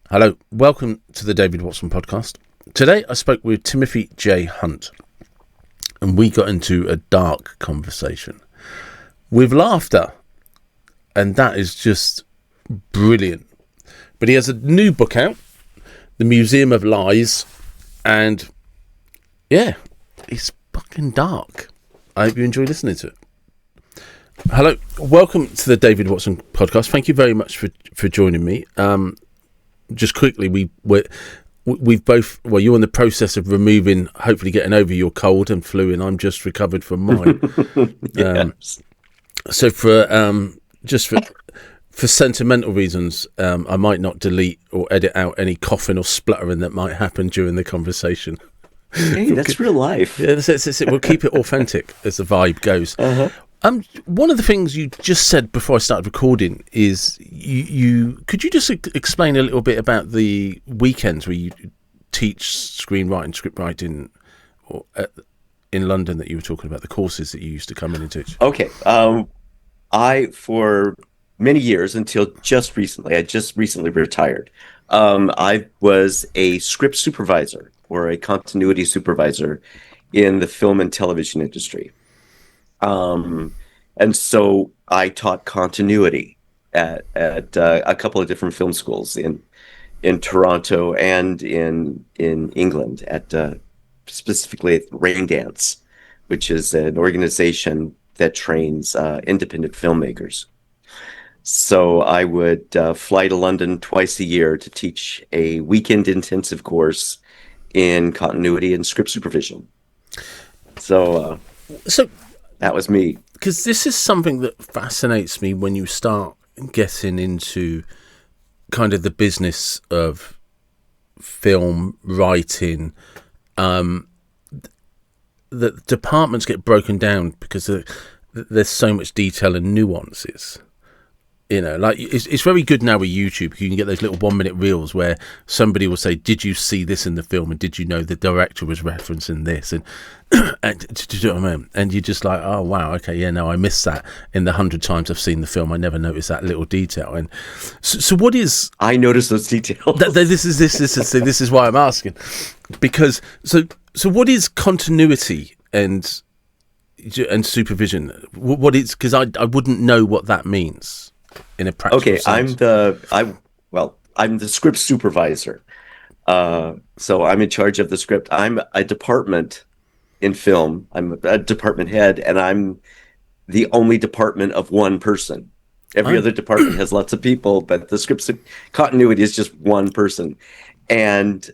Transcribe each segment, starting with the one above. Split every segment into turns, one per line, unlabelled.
Hello, welcome to the David Watson podcast. Today I spoke with Timothy J. Hunt and we got into a dark conversation with laughter, and that is just brilliant. But he has a new book out, The Museum of Lies, and yeah, it's fucking dark. I hope you enjoy listening to it. Hello, welcome to the David Watson podcast. Thank you very much for joining me. Just quickly, we've both, well, you're in the process of removing, hopefully getting over your cold and flu, and I'm just recovered from mine.
Yes.
So for sentimental reasons, I might not delete or edit out any coughing or spluttering that might happen during the conversation.
Hey, that's real life.
Yeah, that's it. We'll keep it authentic as the vibe goes.
Uh-huh.
One of the things you just said before I started recording is you could you just explain a little bit about the weekends where you teach screenwriting, script writing, or in London that you were talking about, the courses that you used to come in and teach?
Okay. For many years until just recently, I just recently retired. I was a script supervisor or a continuity supervisor in the film and television industry. And so I taught continuity at a couple of different film schools in Toronto and in England at specifically at Raindance, which is an organization that trains independent filmmakers. So I would fly to London twice a year to teach a weekend intensive course in continuity and script supervision. So
So,
that was me.
because this is something that fascinates me when you start getting into kind of the business of film writing, the departments get broken down because there's so much detail and nuances. You know, like it's very good now with YouTube. You can get those little 1 minute reels where somebody will say, "Did you see this in the film? And did you know the director was referencing this?" And and do you know what I mean? And you're just like, "Oh wow, okay, yeah, no, I missed that in the 100 times I've seen the film. I never noticed that little detail." And so what is?
I noticed those details.
This is why I'm asking, because so what is continuity and supervision? What is, because I wouldn't know what that means in a practical
Okay,
sense.
I'm the script supervisor. So I'm in charge of the script. I'm a department in film. I'm a department head, and I'm the only department of one person. Every
Oh,
other department has lots of people, but the script continuity is just one person. And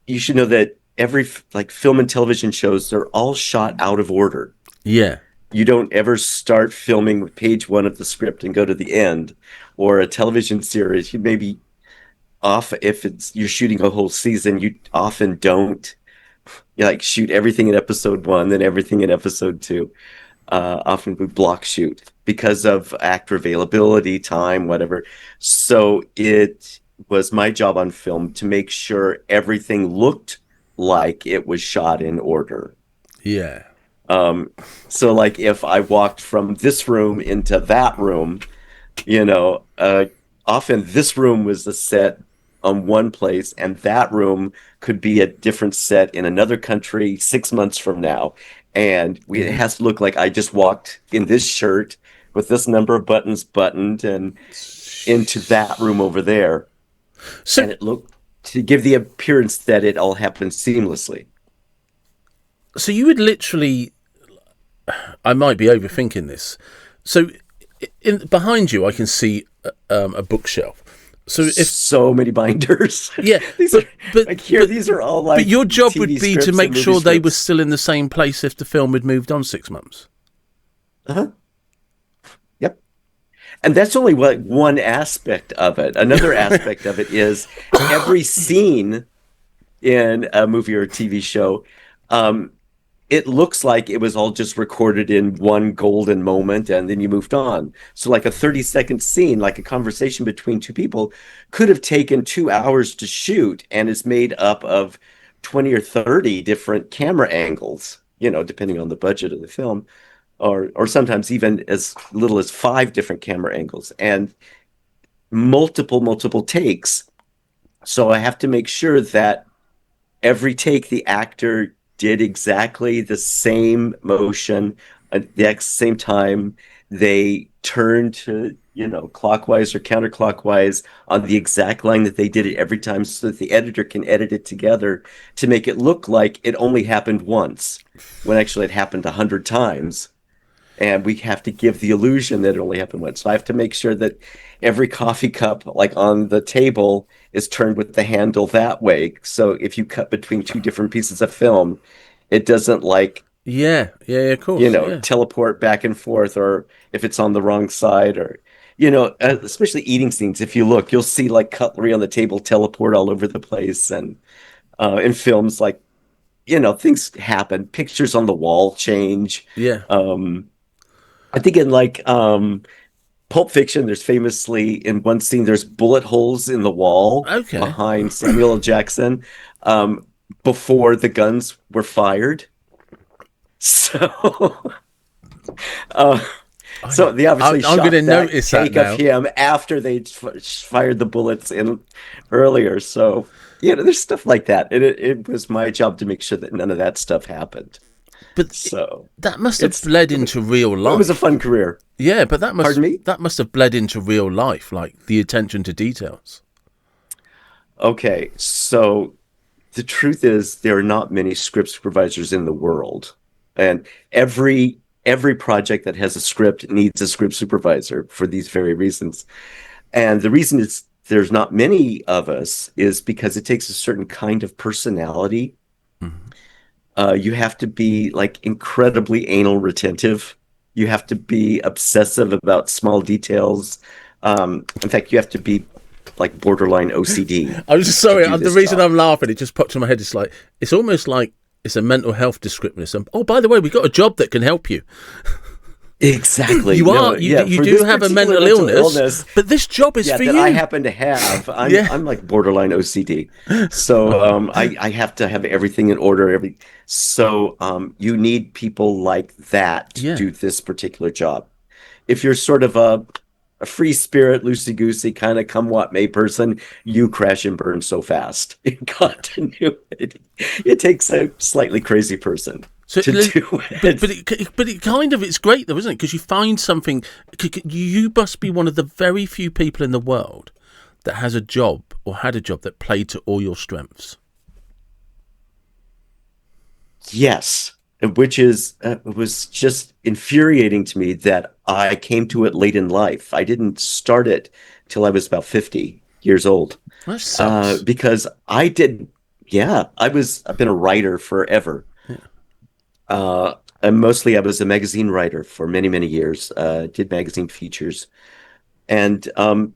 you should know that every film and television shows, they're all shot out of order.
yeah.
You don't ever start filming with page one of the script and go to the end. Or a television series, you maybe off, if it's you're shooting a whole season, you often don't, you like shoot everything in episode one, then everything in episode two. Often we block shoot because of actor availability, time, whatever. So it was my job on film to make sure everything looked like it was shot in order.
Yeah.
So like if I walked from this room into that room, you know, often this room was the set on one place, and that room could be a different set in another country 6 months from now. And it has to look like I just walked in this shirt with this number of buttons buttoned and into that room over there.
So
And it looked to give the appearance that it all happened seamlessly.
so you would literally, I might be overthinking this. So behind you, I can see a bookshelf. So if
So many binders.
yeah,
These
but
are
but
like here,
but,
these are all like
but your job would
TV
be to
scripts
make
and movie
sure they were
scripts.
still in the same place if the film had moved on 6 months.
Uh-huh. Yep. And that's only one aspect of it. Another aspect of it is every scene in a movie or a TV show, um, it looks like it was all just recorded in one golden moment and then you moved on. So like a 30-second scene, like a conversation between two people, could have taken 2 hours to shoot and is made up of 20 or 30 different camera angles, depending on the budget of the film, or sometimes even as little as 5 different camera angles. And multiple takes. So I have to make sure that every take the actor did exactly the same motion at the exact same time. They turned to, clockwise or counterclockwise on the exact line that they did it every time so that the editor can edit it together to make it look like it only happened once when actually it happened 100 times. And we have to give the illusion that it only happened once. So I have to make sure that every coffee cup, like on the table, is turned with the handle that way. So if you cut between two different pieces of film, it doesn't
Yeah, of course, yeah.
teleport back and forth, or if it's on the wrong side, or, especially eating scenes. If you look, you'll see like cutlery on the table teleport all over the place. And in films, like, things happen. Pictures on the wall change.
Yeah.
I think in like Pulp Fiction, there's famously in one scene, there's bullet holes in the wall
Okay.
behind Samuel L. Jackson before the guns were fired. So, uh, so they obviously
I'm
shot
going to
that
notice
take
that now.
of him after they fired the bullets in earlier. So, there's stuff like that. And it was my job to make sure that none of that stuff happened.
But
So
that must have bled into real life.
it was a fun career.
Yeah, but
Pardon me?
that must have bled into real life, like the attention to details.
Okay, so the truth is there are not many script supervisors in the world, and every project that has a script needs a script supervisor for these very reasons. And the reason it's there's not many of us is because it takes a certain kind of personality. You have to be like incredibly anal retentive. You have to be obsessive about small details. In fact, you have to be like borderline OCD.
I'm just sorry.
To do
The
this
reason
job.
I'm laughing, it just popped in my head. It's almost like it's a mental health description. Oh, by the way, we've got a job that can help you.
Exactly.
You
No,
are you,
yeah,
you
for
do
this
have a
particular
mental illness, but this job is
yeah,
for
that
you.
I happen to have.
Yeah.
I'm like borderline OCD, so I have to have everything in order. So you need people like that to
Yeah.
do this particular job. If you're sort of a free spirit, loosey goosey kind of come what may person, you crash and burn so fast in continuity. It takes a slightly crazy person
So,
to do it.
but it kind of it's great though, isn't it? Because you find something. You must be one of the very few people in the world that has a job or had a job that played to all your strengths.
Yes, which is was just infuriating to me that I came to it late in life. I didn't start it till I was about 50 years old.
That sucks.
Because I did, yeah, I've been a writer forever. And mostly I was a magazine writer for many years, did magazine features. And, then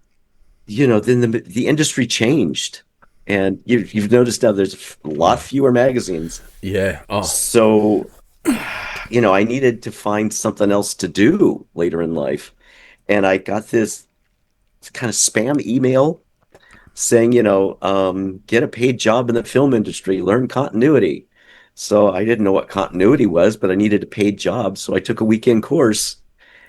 the industry changed. And you've noticed now there's a lot fewer magazines.
Yeah. Oh.
So, I needed to find something else to do later in life. And I got this kind of spam email saying, get a paid job in the film industry, learn continuity. So I didn't know what continuity was, but I needed a paid job. So I took a weekend course.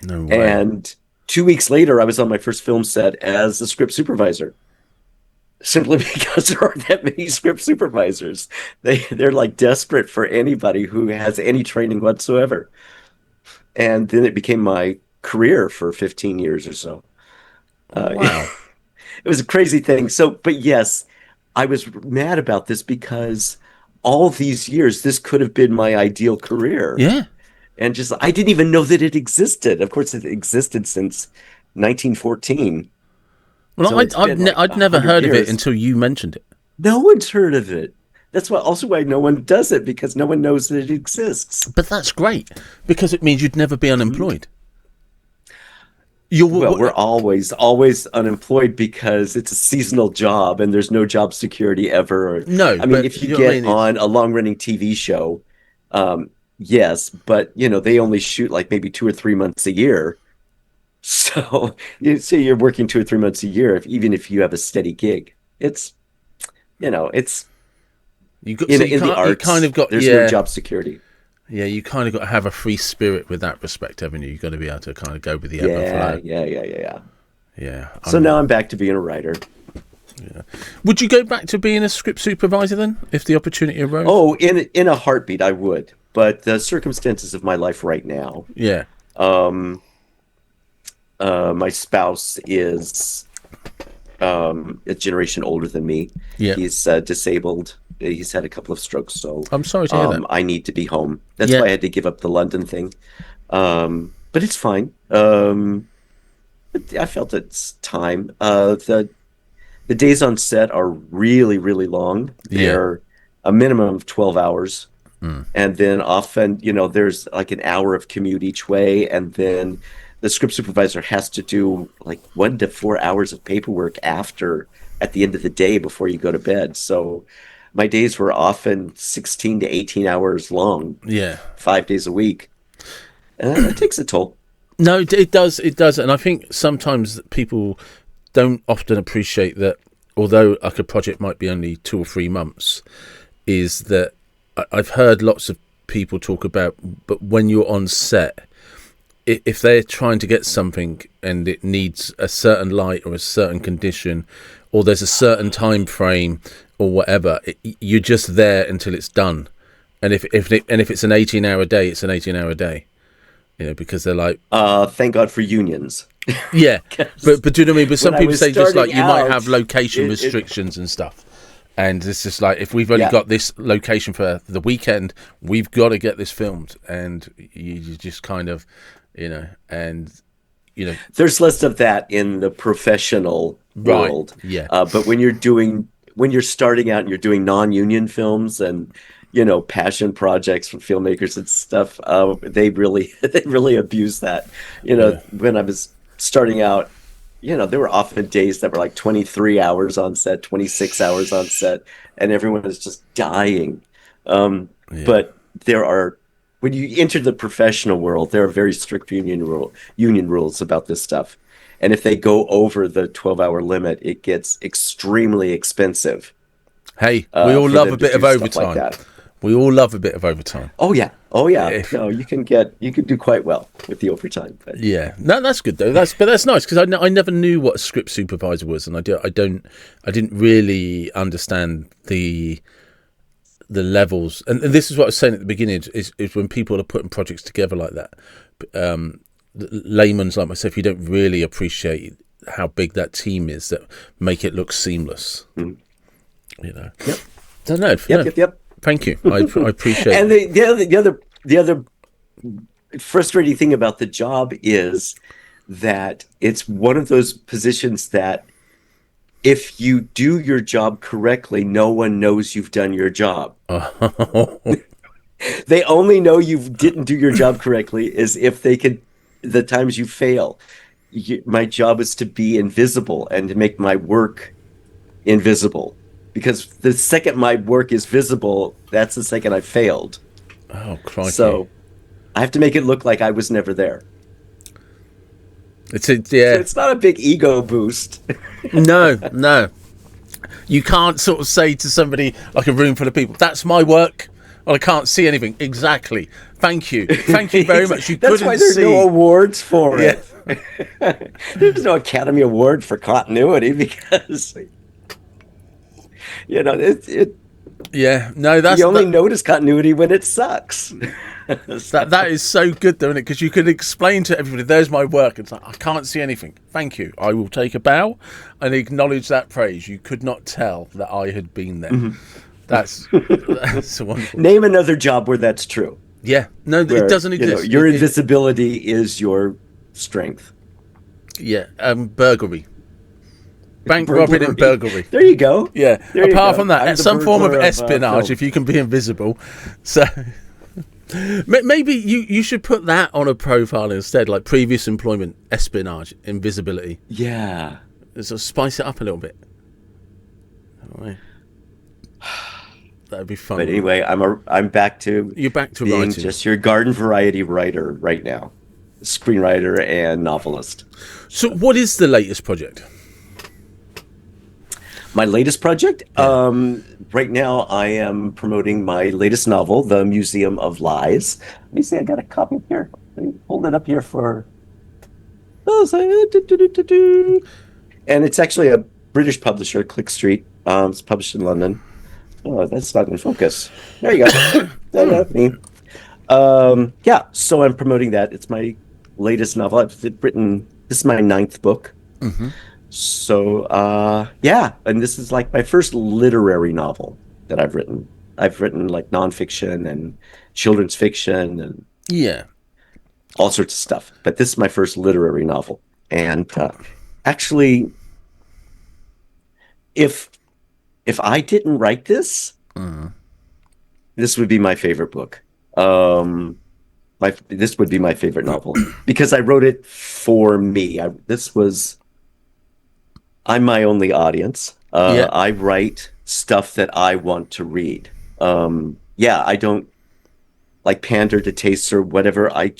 No way.
And 2 weeks later, I was on my first film set as a script supervisor. Simply because there aren't that many script supervisors. They're like desperate for anybody who has any training whatsoever. And then it became my career for 15 years or so.
Wow.
It was a crazy thing. So, but yes, I was mad about this because all these years, this could have been my ideal career.
Yeah.
And just, I didn't even know that it existed. Of course, it existed since 1914.
Well,
So
I'd never heard of it
years.
until you mentioned it.
No one's heard of it. That's why no one does it, because no one knows that it exists.
But that's great because it means you'd never be unemployed.
Well, we're always unemployed because it's a seasonal job and there's no job security ever.
No,
I mean,
but
if you
you know what I
get
mean, it's-
on a long-running TV show, yes, but they only shoot like maybe 2 or 3 months a year. So you say you're working 2 or 3 months a year, even if you have a steady gig. It's it's in the arts.
You kind of got
there's no job security.
Yeah, you kind of got to have a free spirit with that respect, haven't you? You've got to be able to kind of go with the ebb and
Yeah,
flow.
yeah.
Yeah.
So now I'm back to being a writer.
Yeah. Would you go back to being a script supervisor then, if the opportunity arose?
Oh, in a heartbeat, I would. But the circumstances of my life right now,
Yeah.
my spouse is a generation older than me.
Yeah.
He's disabled. He's had a couple of strokes, so
I'm sorry to hear that.
I need to be home. That's
Yeah.
why I had to give up the London thing. But it's fine. I felt it's time. The days on set are really, really long.
Yeah.
They're a minimum of 12 hours. And then often, there's like an hour of commute each way. And then the script supervisor has to do like 1 to 4 hours of paperwork at the end of the day before you go to bed. So my days were often 16 to 18 hours long,
Yeah.
5 days a week. And that takes a toll.
No, it does. It does. And I think sometimes people don't often appreciate that, although like a project might be only 2 or 3 months, is that I've heard lots of people talk about, but when you're on set, if they're trying to get something and it needs a certain light or a certain condition, or there's a certain time frame or whatever, you're just there until it's done. And if it's an 18-hour day, it's an 18-hour day. Because they're like,
thank God for unions.
Yeah, but do you know what I mean? But some
when I
people
was
say just like you might
starting
have
out,
location restrictions and stuff, and it's just like if we've only
Yeah.
got this location for the weekend, we've got to get this filmed, and you just kind of, and
There's less of that in the professional
Right,
world.
yeah.
But when you're starting out and you're doing non-union films and passion projects for filmmakers and stuff, they really abuse that.
Yeah.
When I was starting out, there were often days that were like 23 hours on set, 26 hours on set, and everyone was just dying.
Yeah.
But when you enter the professional world, there are very strict union rules about this stuff. And if they go over the 12-hour limit, it gets extremely expensive.
Hey, we all
for
love
them
a
to
bit of
do stuff like
overtime.
that.
We all love a bit of overtime.
Oh yeah.
If-
No, you can do quite well with the overtime. But
Yeah, no, that's good though. That's nice because I never knew what a script supervisor was, and I didn't really understand the levels. And this is what I was saying at the beginning is when people are putting projects together like that, layman's like myself, you don't really appreciate how big that team is that make it look seamless.
Yep.
Don't know.
Yep.
Thank you. I appreciate.
And the other frustrating thing about the job is that it's one of those positions that if you do your job correctly, no one knows you've done your job. They only know you didn't do your job correctly is if they could, the times you fail. My job is to be invisible and to make my work invisible. Because the second my work is visible, that's the second I failed.
Oh, crikey.
So I have to make it look like I was never there.
Yeah.
So it's not a big ego boost.
No. You can't sort of say to somebody like a room full of people, "That's my work." Well, I can't see anything. Exactly. Thank you very much. You
That's
couldn't
why there's
see.
no awards for
Yeah.
it. There's no Academy Award for continuity because
Yeah. No, that's
you only notice continuity when it sucks.
that is so good, though, isn't it? Because you can explain to everybody, "There's my work." It's like, I can't see anything. Thank you. I will take a bow and acknowledge that praise. You could not tell that I had been there.
Mm-hmm.
That's wonderful.
Name another job where that's true.
Yeah. No,
Where,
it doesn't exist.
Your invisibility is your strength.
Yeah. Burglary. Bank robbing and burglary.
There you go.
Yeah.
There you
Apart
go.
from that,
I'm the
some form of
burglar
espionage,
film.
if you can be invisible. So maybe you should put that on a profile instead, like previous employment, espionage, invisibility.
Yeah.
Sort of spice it up a little bit. That'd be fun.
But anyway, I'm back to
You're back to
being
writing.
just your garden variety writer right now, screenwriter and novelist.
So what is the latest project?
My latest project, right now I am promoting my latest novel, The Museum of Lies. Let me see, I got a copy here. Let me hold it up here for I was like, "Do, do, do, do, do." And it's actually a British publisher, Click Street. It's published in London. Oh, that's not in focus. There you go.
Hmm.
Me. Yeah, so I'm promoting that. It's my latest novel. I've written, this is my ninth book. So, yeah, and this is like my first literary novel that I've written. I've written like nonfiction and children's fiction and
Yeah.
all sorts of stuff, but this is my first literary novel. And actually, if if I didn't write this, this would be my favorite book. My this would be my favorite novel because I wrote it for me. This was I'm my only audience.
Yeah.
I write stuff that I want to read. Yeah, I don't like pander to tastes or whatever. I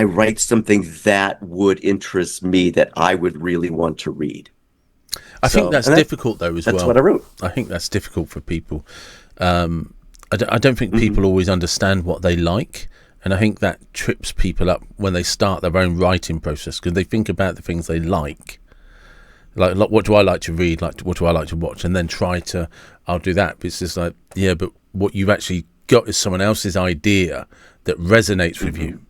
write something that would interest me that I would really want to read.
I think
So,
that's
and
difficult though as
that's
well.
what I wrote.
I think that's difficult for people. I don't think
Mhm.
people always understand what they like, and I think that trips people up when they start their own writing process because they think about the things they like what do I like to read, like what do I like to watch, and then try to I'll do that. But it's just like, yeah, but what you've actually got is someone else's idea that resonates with you.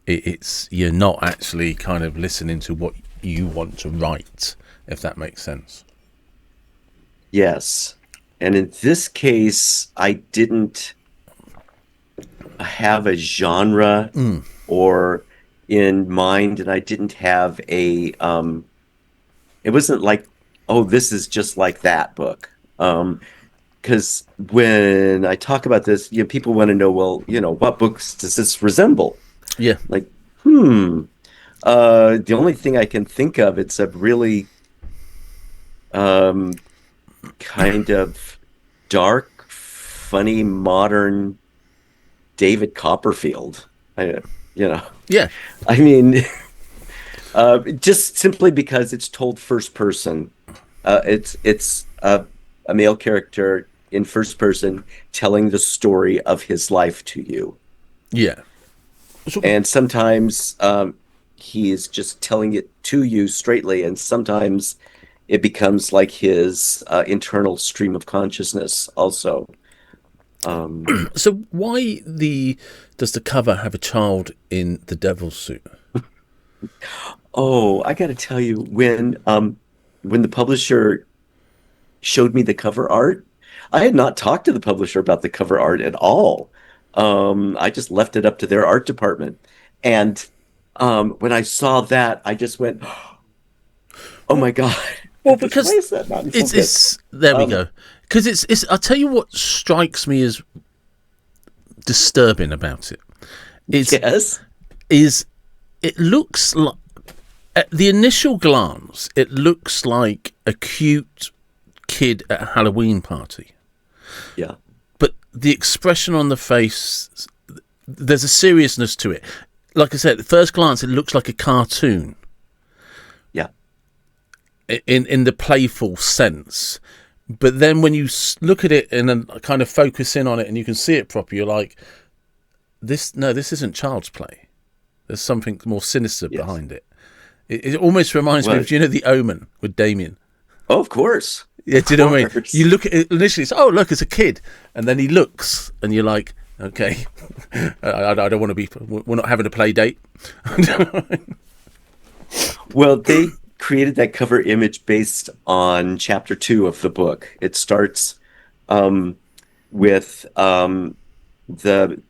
It's you're not actually kind of listening to what you want to write, if that makes sense.
Yes. And in this case, I didn't have a genre or in mind, and I didn't have a it wasn't like, oh, this is just like that book. Because when I talk about this, people want to know, well, what books does this resemble?
Yeah.
Like, the only thing I can think of, it's a really um kind of dark, funny, modern David Copperfield. I, you know,
Yeah.
I mean, just simply because it's told first person. It's a male character in first person telling the story of his life to you,
Yeah. So,
and sometimes he is just telling it to you straightly, and sometimes it becomes like his internal stream of consciousness. Also, um,
so why the does the cover have a child in the devil's suit?
oh, I got to tell you, when the publisher showed me the cover art, I had not talked to the publisher about the cover art at all. I just left it up to their art department. And when I saw that, I just went, "Oh my God,
Well,
why
because
is that not in focus?"
it's there we
Um,
go. Because it's I'll tell you what strikes me as disturbing about it. It's
yes,
is it looks like at the initial glance it looks like a cute kid at a Halloween party.
yeah,
But the expression on the face, there's a seriousness to it. Like I said, at first glance, it looks like a cartoon
yeah,
in the playful sense. But then when you look at it and then kind of focus in on it and you can see it properly, you're like, this isn't child's play. There's something more sinister
yes.
behind it. It almost reminds me
Well,
of, do you know, The Omen with Damien?
oh, of course,
Yeah,
of
do you know what I mean? You
course.
look at it initially, it's, oh, look, it's a kid. And then he looks and you're like, okay, I don't want to be, we're not having a play date.
Well, they created that cover image based on chapter two of the book. It starts um, with the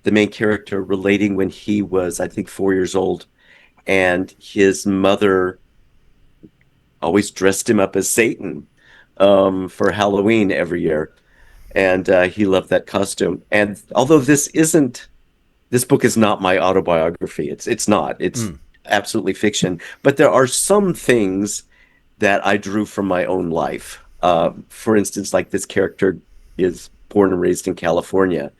main character relating when he was, I think, 4 years old, and his mother always dressed him up as Satan for Halloween every year, and he loved that costume. And although this book is not my autobiography. It's not. It's absolutely fiction. But there are some things that I drew from my own life. For instance, like this character is born and raised in California,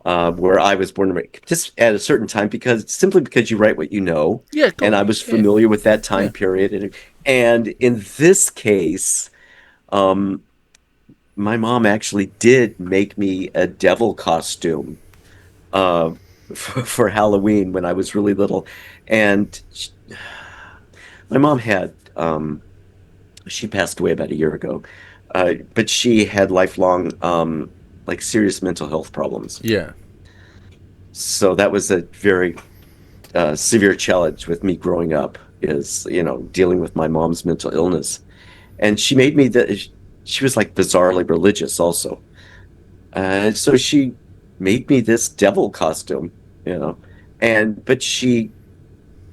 where I was born and raised, just at a certain time, because simply because you write what you know,
Yeah, go
and
on.
I was
Yeah,
familiar with that time
yeah.
period. And in this case, um, my mom actually did make me a devil costume uh, for Halloween when I was really little, and my mom had she passed away about a year ago, but she had lifelong like serious mental health problems.
Yeah.
So that was a very severe challenge with me growing up is, dealing with my mom's mental illness. And she made me that she was like bizarrely religious also. So she made me this devil costume, you know. But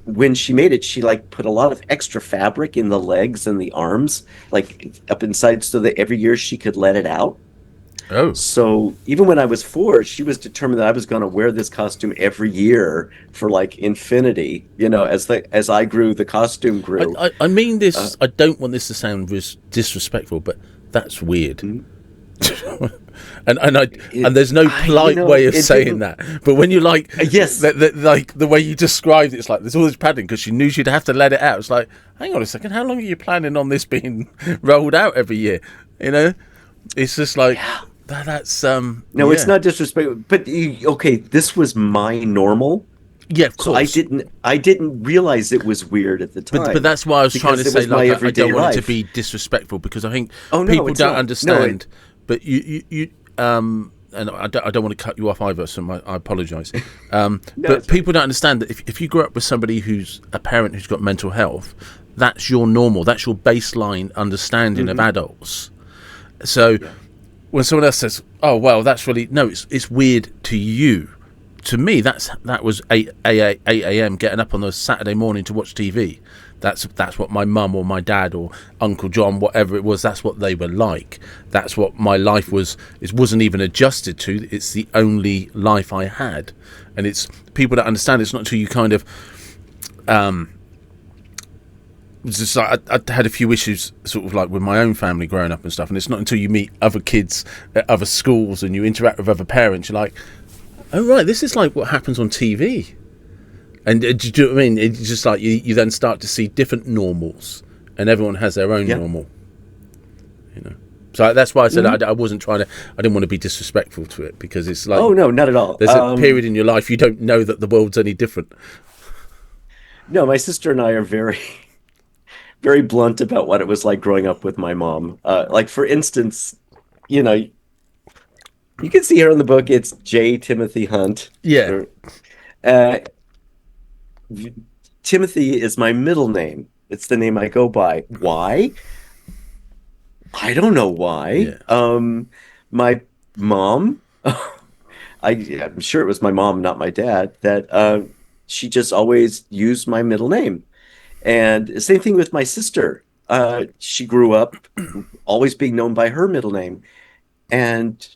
when she made it, she like put a lot of extra fabric in the legs and the arms, like up inside so that every year she could let it out.
Oh.
So even when I was 4, she was determined that I was going to wear this costume every year for like infinity. As I grew, the costume grew.
I mean
Uh,
this. I don't want this to sound disrespectful, but that's weird.
mm,
and
it,
there's no polite way of
it
saying
didn't.
that. But when you like
Yes,
like the way you described it, it's like there's all this padding because she knew she'd have to let it out. It's like, hang on a second, how long are you planning on this being rolled out every year? You know, it's just like
yeah.
that's
No, it's
yeah,
not disrespectful, but okay, this was my normal.
yeah, of
So I
course.
didn't I didn't realize it was weird at the
But
time
that's why I was trying to
because it
say,
was my
like, I
everyday
don't want it to
life.
be disrespectful because I think
Oh no,
people
it's
don't
not. No,
understand. But and I don't want to cut you off either, so I apologise.
no,
But
it's fine.
people don't understand that if you grew up with somebody who's a parent who's got mental health, that's your normal, that's your baseline understanding of
Hmm.
adults. So
Yeah.
when someone else says, "Oh well, that's really no," it's weird to you. To me, that was 8 a.m. getting up on a Saturday morning to watch TV. That's what my mum or my dad or Uncle John, whatever it was, that's what they were like. That's what my life was. It wasn't even adjusted to. It's the only life I had, and it's people that understand. It's not until you kind of it's just like I had a few issues sort of like with my own family growing up and stuff, and it's not until you meet other kids at other schools and you interact with other parents you're like, oh right, this is like what happens on TV. And do you know what I mean? It's just like you then start to see different normals, and everyone has their own
Yeah.
normal, you know. So that's why I said
Hmm.
I wasn't trying to. I didn't want to be disrespectful to it because it's like
Oh no, not at all.
there's a period in your life you don't know that the world's any different.
No, my sister and I are very, very blunt about what it was like growing up with my mom. Like for instance, you know, you can see her in the book. It's J. Timothy Hunt.
Yeah,
Or, Uh, Timothy is my middle name. It's the name I go by. Why? I don't know why.
yeah,
My mom, I'm sure it was my mom, not my dad, that she just always used my middle name. And same thing with my sister. She grew up always being known by her middle name. And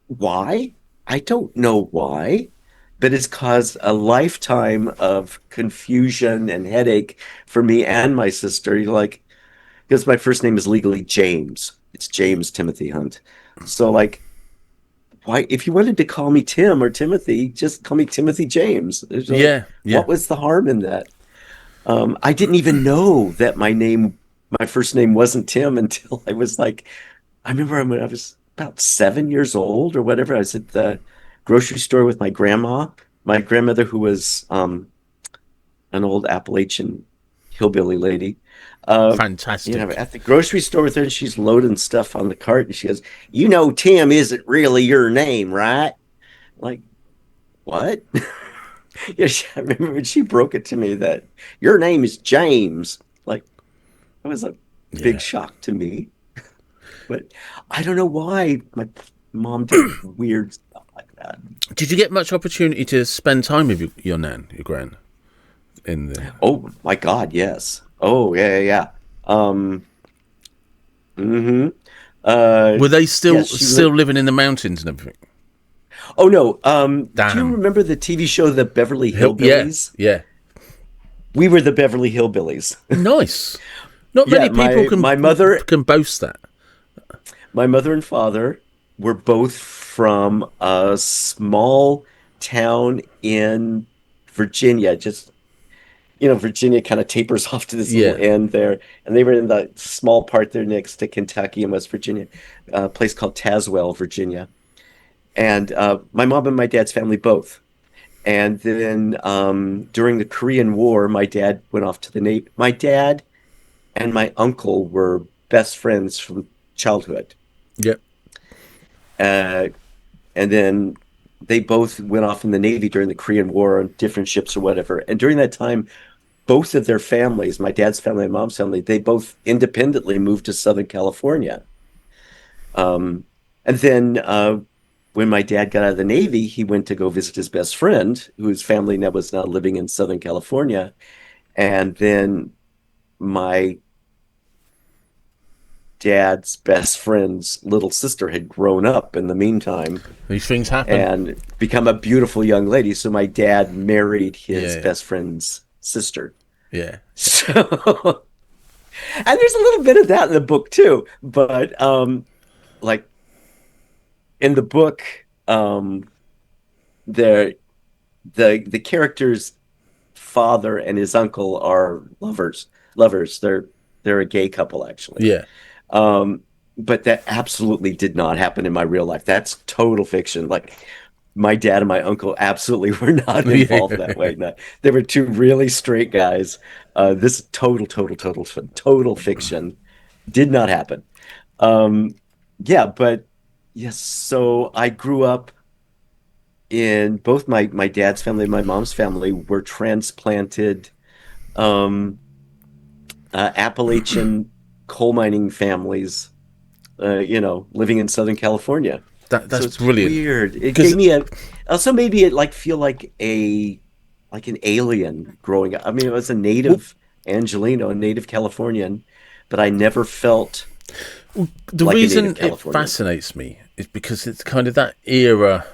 why? I don't know why, but it's caused a lifetime of confusion and headache for me and my sister. Because my first name is legally James. It's James Timothy Hunt. So, like, why, if you wanted to call me Tim or Timothy, just call me Timothy James. It's like,
yeah, yeah,
what was the harm in that? I didn't even know that my first name wasn't Tim until I was like, I remember when I was about 7 years old or whatever. I was at the grocery store with my grandma, my grandmother, who was an old Appalachian hillbilly lady.
fantastic.
At the grocery store with her, and she's loading stuff on the cart, and she goes, Tim isn't really your name, right? Like, what? Yeah, I remember when she broke it to me that your name is James. Like, that was a big
Yeah.
shock to me. But I don't know why my mom did weird stuff like that.
Did you get much opportunity to spend time with your nan, your gran, in the?
Oh my God, yes. Oh yeah, yeah, yeah. Hmm.
Were they
Yes,
still
she lived.
living in the mountains and everything?
Oh no. Do you
Damn.
remember the TV show The Beverly
Yeah,
Hillbillies?
yeah.
We were the Beverly Hillbillies.
Nice. Not
Yeah,
many people
my mother
can boast that.
my mother and father were both from a small town in Virginia. Just, Virginia kind of tapers off to this little
Yeah.
end there. And they were in the small part there next to Kentucky and West Virginia, a place called Tazewell, Virginia. And my mom and my dad's family both. And then during the Korean War, my dad went off to the Navy. My dad and my uncle were best friends from childhood.
Yep.
Uh, and then they both went off in the Navy during the Korean War on different ships or whatever. And during that time, both of their families, my dad's family and mom's family, they both independently moved to Southern California. And then when my dad got out of the Navy, he went to go visit his best friend, whose family now was now living in Southern California. And then my dad's best friend's little sister had grown up in the meantime.
These things happen.
And become a beautiful young lady. So my dad married his best friend's sister.
Yeah.
So, and there's a little bit of that in the book too. But like in the book, the character's father and his uncle are lovers. They're a gay couple, actually.
Yeah.
But that absolutely did not happen in my real life. That's total fiction. Like my dad and my uncle absolutely were not involved that way. No, they were two really straight guys. This total fiction did not happen. Yeah, but yes. So I grew up in both my dad's family and my mom's family were transplanted Appalachian coal mining families, living in Southern California.
That's
so it's
brilliant.
Weird. It gave me also made me like feel like an alien growing up. I mean, I was a native Angelino, a native Californian, but I never felt
the
like
reason it fascinates me is because it's kind of that era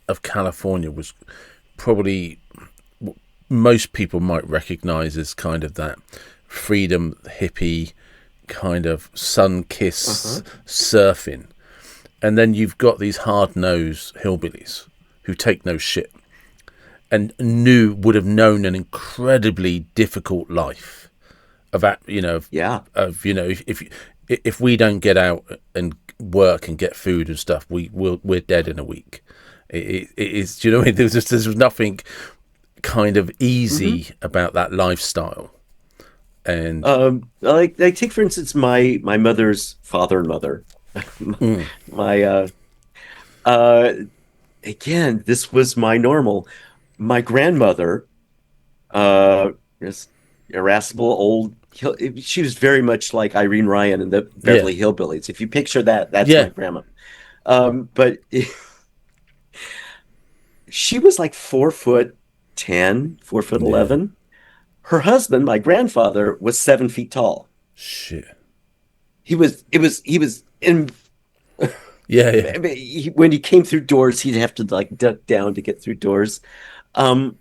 of California was probably what most people might recognize as kind of that freedom hippie kind of sun-kissed surfing. And then you've got these hard-nosed hillbillies who take no shit and would have known an incredibly difficult life if we don't get out and work and get food and stuff, we're dead in a week. It is, do you know what I mean? There's nothing kind of easy about that lifestyle. And
like take for instance my mother's father and mother. My again, this was my normal. My grandmother, is irascible old. She was very much like Irene Ryan and the Beverly Hillbillies. If you picture that, that's my grandma. But she was like 4'10", 4'11". Her husband, my grandfather, was 7 feet tall.
Shit.
He was in.
Yeah.
I mean, when he came through doors, he'd have to like duck down to get through doors. And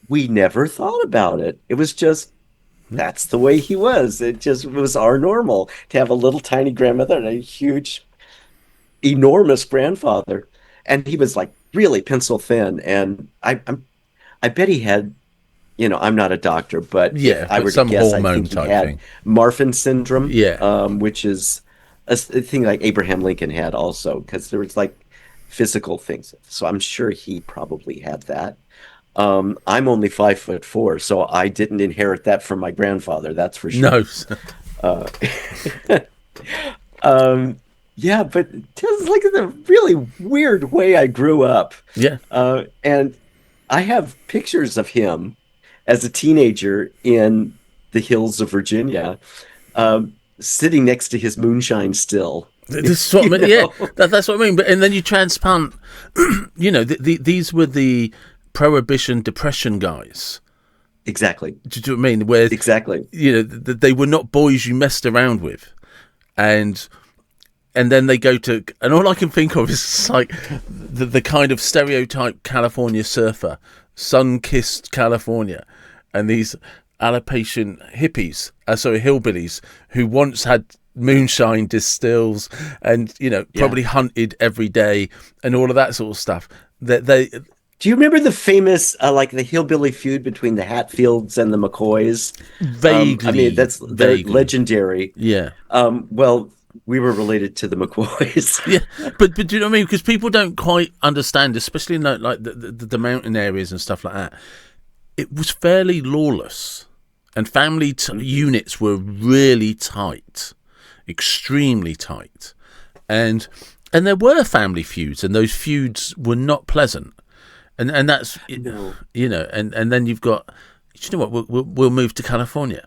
we never thought about it. It was just, that's the way he was. It was our normal to have a little tiny grandmother and a huge, enormous grandfather. And he was like really pencil thin. And I bet he had, I'm not a doctor, but if I were to guess, I think he had Marfan syndrome, which is a thing like Abraham Lincoln had also, because there was like physical things. So I'm sure he probably had that. I'm only 5'4", so I didn't inherit that from my grandfather. That's for sure.
No.
Yeah, but it's like a really weird way I grew up.
Yeah.
And I have pictures of him as a teenager in the hills of Virginia, sitting next to his moonshine still.
This is what I mean. Yeah, that's what I mean. But and then you transplant. These were the Prohibition Depression guys.
Exactly.
Do you know what I mean? Where
exactly.
They were not boys you messed around with, and then they go to, and all I can think of is like the kind of stereotype California surfer, sun-kissed California, and these Appalachian hippies, hillbillies, who once had moonshine distills and probably hunted every day and all of that sort of stuff.
Do you remember the famous like the hillbilly feud between the Hatfields and the McCoys?
Vaguely.
They're legendary.
Yeah.
Well, we were related to the McCoys.
Yeah, but do you know what I mean? Because people don't quite understand, especially in like the mountain areas and stuff like that. It was fairly lawless, and family units were really tight, extremely tight, and there were family feuds, and those feuds were not pleasant, and that's
No.
you know, and then you've got, you know what, we'll move to California,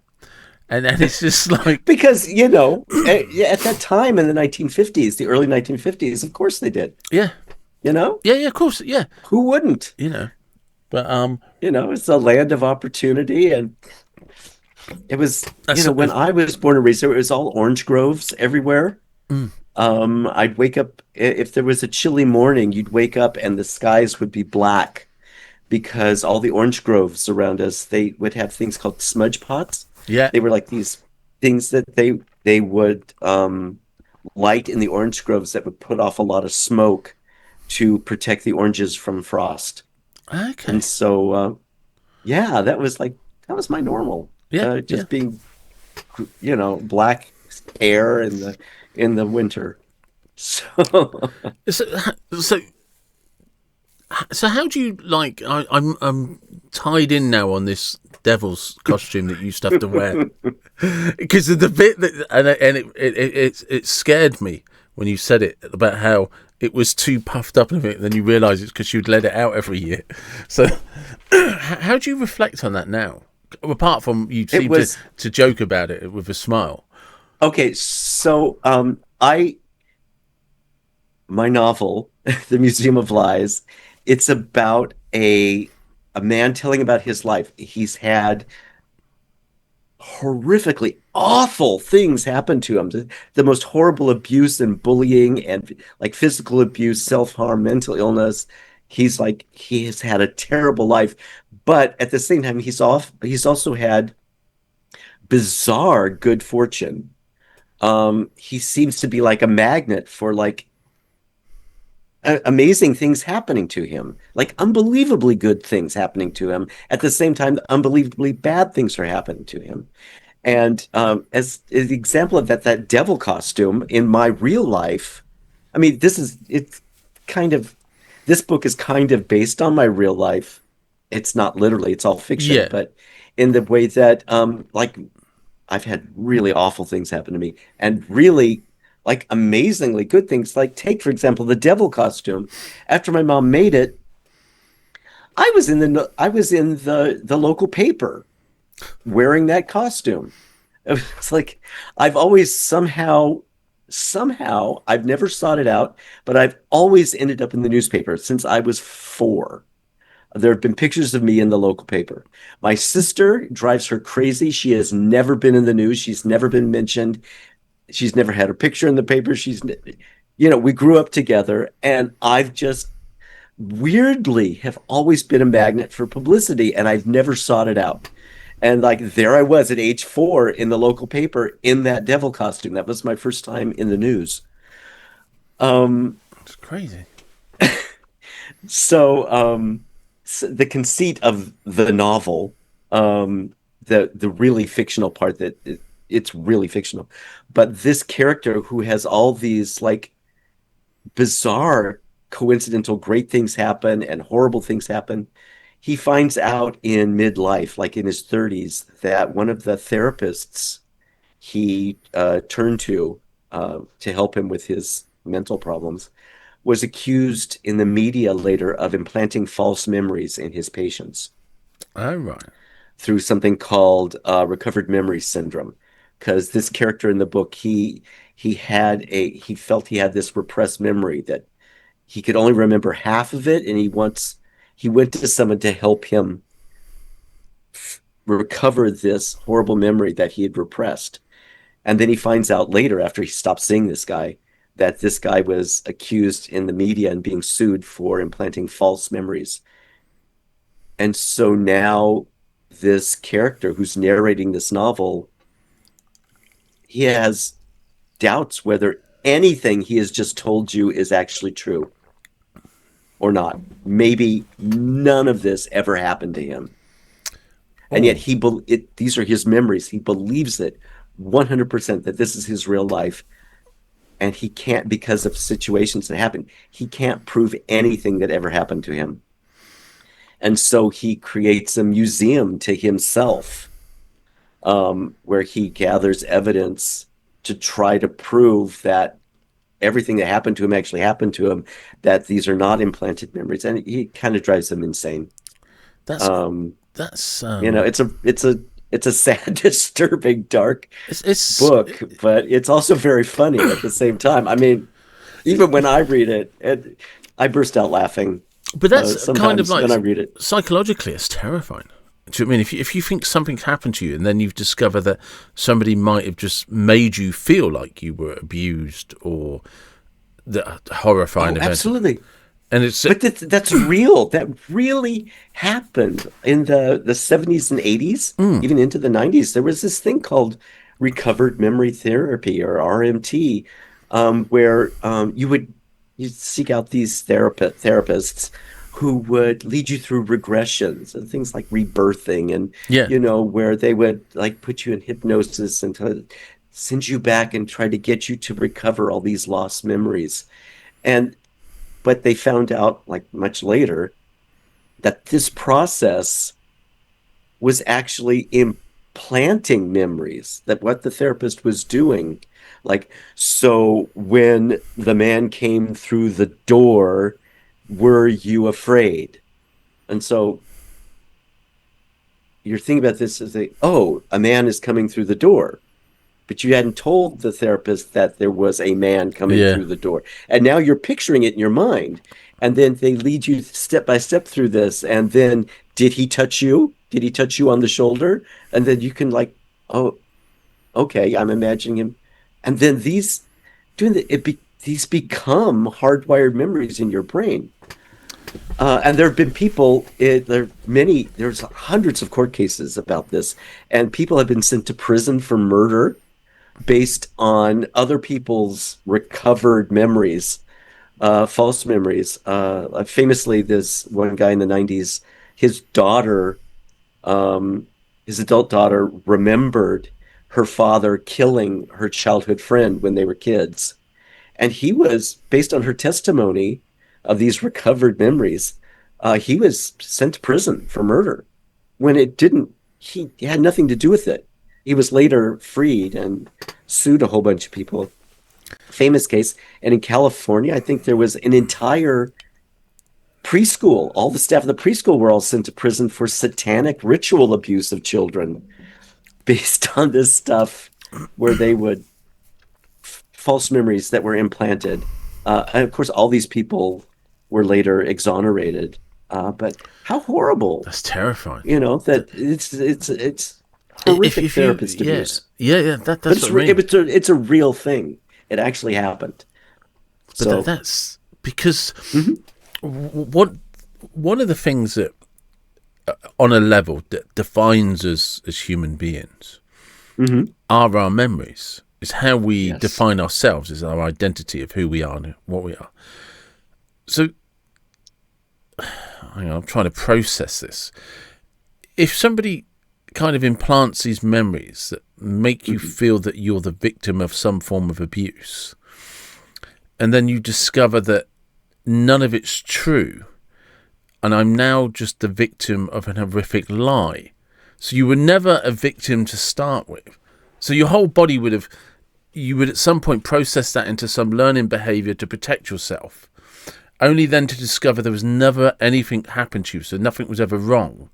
and it's just like,
Because, at that time in the 1950s, the early 1950s, of course they did.
yeah,
You know,
yeah, of course, yeah,
who wouldn't?
you know, but
It's a land of opportunity. And it was,
that's
when I was born and raised there, it was all orange groves everywhere. I'd wake up, if there was a chilly morning, you'd wake up and the skies would be black because all the orange groves around us, they would have things called smudge pots.
yeah,
They were like these things that they would light in the orange groves that would put off a lot of smoke to protect the oranges from frost.
okay,
And so, yeah, that was my normal.
yeah, yeah.
Just being, black hair in the winter. So,
So, so, so how do you like? I'm tied in now on this devil's costume that you used to have to wear because of the bit that, and it scared me when you said it about how it was too puffed up and everything. Then you realise it's because you'd let it out every year. So, how do you reflect on that now? Apart from you seem to joke about it with a smile.
okay, so my novel, The Museum of Lies, it's about a man telling about his life. He's had horrifically awful things happen to him. The most horrible abuse and bullying and like physical abuse, self-harm, mental illness. He has had a terrible life, but at the same time he's also had bizarre good fortune. He seems to be like a magnet for like amazing things happening to him, like unbelievably good things happening to him. At the same time, unbelievably bad things are happening to him. And as an example of that, that devil costume in my real life, I mean, it's kind of, this book is kind of based on my real life. It's not literally, it's all fiction,
Yeah,
but in the way that, like, I've had really awful things happen to me and really like amazingly good things. Like take, for example, the devil costume. After my mom made it, I was in the local paper wearing that costume. It's like I've always somehow I've never sought it out, but I've always ended up in the newspaper since I was 4. There have been pictures of me in the local paper. My sister drives her crazy. She has never been in the news. She's never been mentioned. She's never had a picture in the paper. We grew up together, and I've just weirdly have always been a magnet for publicity, and I've never sought it out. And like there I was at age 4 in the local paper in that devil costume. That was my first time in the news.
it's crazy.
So the conceit of the novel, the really fictional part it's really fictional, but this character who has all these like bizarre, coincidental, great things happen and horrible things happen. He finds out in midlife, like in his 30s, that one of the therapists he turned to help him with his mental problems was accused in the media later of implanting false memories in his patients
All right.
through something called recovered memory syndrome. Because this character in the book, he felt he had this repressed memory that he could only remember half of it, and he went to someone to help him recover this horrible memory that he had repressed. And then he finds out later, after he stopped seeing this guy, that this guy was accused in the media and being sued for implanting false memories. And so now this character who's narrating this novel, he has doubts whether anything he has just told you is actually true or not. Maybe none of this ever happened to him. And yet these are his memories. He believes it 100% that this is his real life. and he can't, because of situations that happen, he can't prove anything that ever happened to him. And so he creates a museum to himself, where he gathers evidence to try to prove that everything that happened to him actually happened to him, that these are not implanted memories, and he kind of drives them insane.
That's
Um,
that's
it's a sad, disturbing, dark
it's
book, but it's also very funny at the same time. I mean, even when I read it, I burst out laughing
but that's kind of
sometimes
like
when I read it.
psychologically, it's terrifying. Do you know what I mean? If you think something's happened to you and then you've discovered that somebody might have just made you feel like you were abused or the horrifying
Oh,
event,
absolutely.
and it's
But that's real. That really happened in the 70s and 80s, even into the 90s. There was this thing called recovered memory therapy, or RMT, where you'd seek out these therapists who would lead you through regressions and things like rebirthing, and
yeah,
where they would like put you in hypnosis and to send you back and try to get you to recover all these lost memories. And but they found out, like, much later, that this process was actually implanting memories, that what the therapist was doing. Like, so when the man came through the door, were you afraid? And so you're thinking about this as oh, a man is coming through the door. But you hadn't told the therapist that there was a man coming
yeah.
through the door. And now you're picturing it in your mind. And then they lead you step by step through this. And then, did he touch you? Did he touch you on the shoulder? And then you can, like, oh, okay, I'm imagining him. And then these become hardwired memories in your brain. And there have been there's hundreds of court cases about this, and people have been sent to prison for murder based on other people's recovered memories, false memories. Famously, this one guy in the 90s, his daughter, his adult daughter, remembered her father killing her childhood friend when they were kids. And he was, based on her testimony of these recovered memories, he was sent to prison for murder when he had nothing to do with it. He was later freed and sued a whole bunch of people. Famous case. And in California, I think there was an entire preschool. All the staff of the preschool were all sent to prison for satanic ritual abuse of children based on this stuff, where they would false memories that were implanted. And of course, all these people were later exonerated. But how horrible!
That's terrifying.
That it's horrific therapist abuse.
Yeah. That's what I mean.
It's a real thing. It actually happened.
But
So
that's because what one of the things that, on a level, that defines us as human beings are our memories. It's how we define ourselves, is our identity of who we are and what we are. So, hang on, I'm trying to process this. If somebody kind of implants these memories that make you feel that you're the victim of some form of abuse, and then you discover that none of it's true, and I'm now just the victim of an horrific lie. So you were never a victim to start with. So your whole body you would at some point process that into some learning behaviour to protect yourself, only then to discover there was never anything happened to you, so nothing was ever wrong.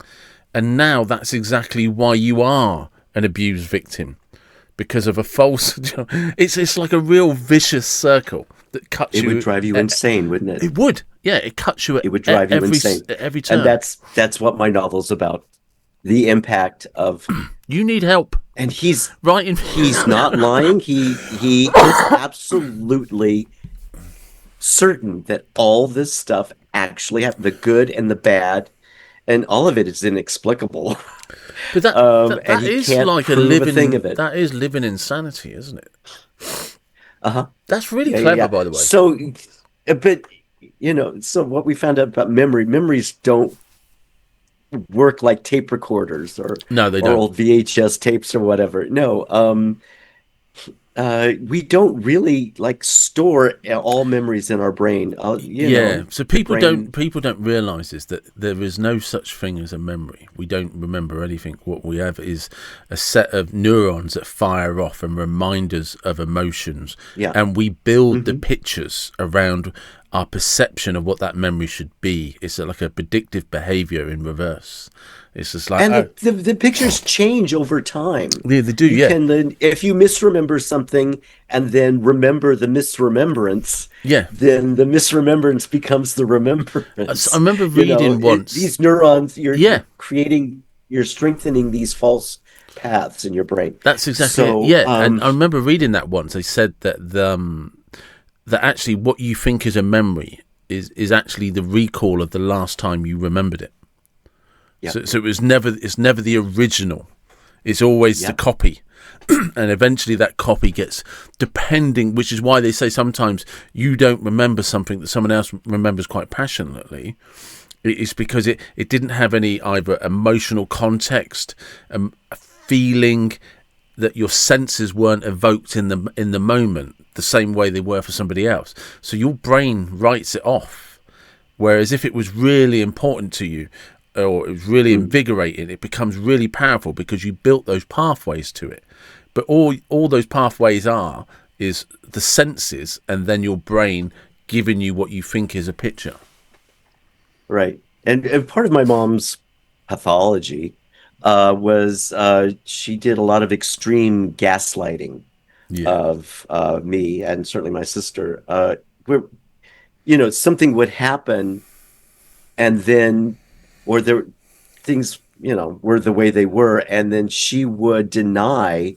And now that's exactly why you are an abused victim, because of a false... It's like a real vicious circle that cuts you...
it would drive you insane, wouldn't it?
It would. Yeah, it cuts you at
It would drive you insane.
every turn.
And that's what my novel's about. The impact of...
You need help.
And he's
Right.
He's not lying. He is absolutely certain that all this stuff actually happened, the good and the bad, and all of it is inexplicable.
But that
he
is
can't
like a
prove
living
thing of it.
That is living insanity, isn't it?
Uh-huh.
That's really clever, by the way.
So, but so what we found out about memories don't work like tape recorders or
No, they
or
don't.
old VHS tapes or whatever. No, we don't really like store all memories in our brain.
Yeah, so
The brain.
people don't realize is that there is no such thing as a memory. We don't remember anything. What we have is a set of neurons that fire off and remind us of emotions,
Yeah.
and we build the
Hmm.
pictures around our perception of what that memory should be. It's like a predictive behavior in reverse. It's just like,
And
oh,
the pictures change over time.
yeah, they do,
You
yeah,
can then, if you misremember something and then remember the misremembrance,
yeah.
then the misremembrance becomes the
I
remembrance.
remember reading once,
These neurons,
yeah,
you're strengthening these false paths in your brain.
that's exactly it.
So,
Yeah, and I remember reading that once. They said that that actually what you think is a memory is actually the recall of the last time you remembered it.
yeah,
So it's never the original. It's always the
yeah,
copy. And eventually that copy gets depending, which is why they say sometimes you don't remember something that someone else remembers quite passionately. It's because it didn't have any either emotional context, a feeling, that your senses weren't evoked in the moment the same way they were for somebody else. So your brain writes it off. Whereas if it was really important to you, or it was really
mm,
invigorating, it becomes really powerful because you built those pathways to it. But all those pathways are is the senses, and then your brain giving you what you think is a picture.
right. And part of my mom's pathology was she did a lot of extreme gaslighting
Yeah,
of me and certainly my sister. Where something would happen, and then or there things were the way they were, and then she would deny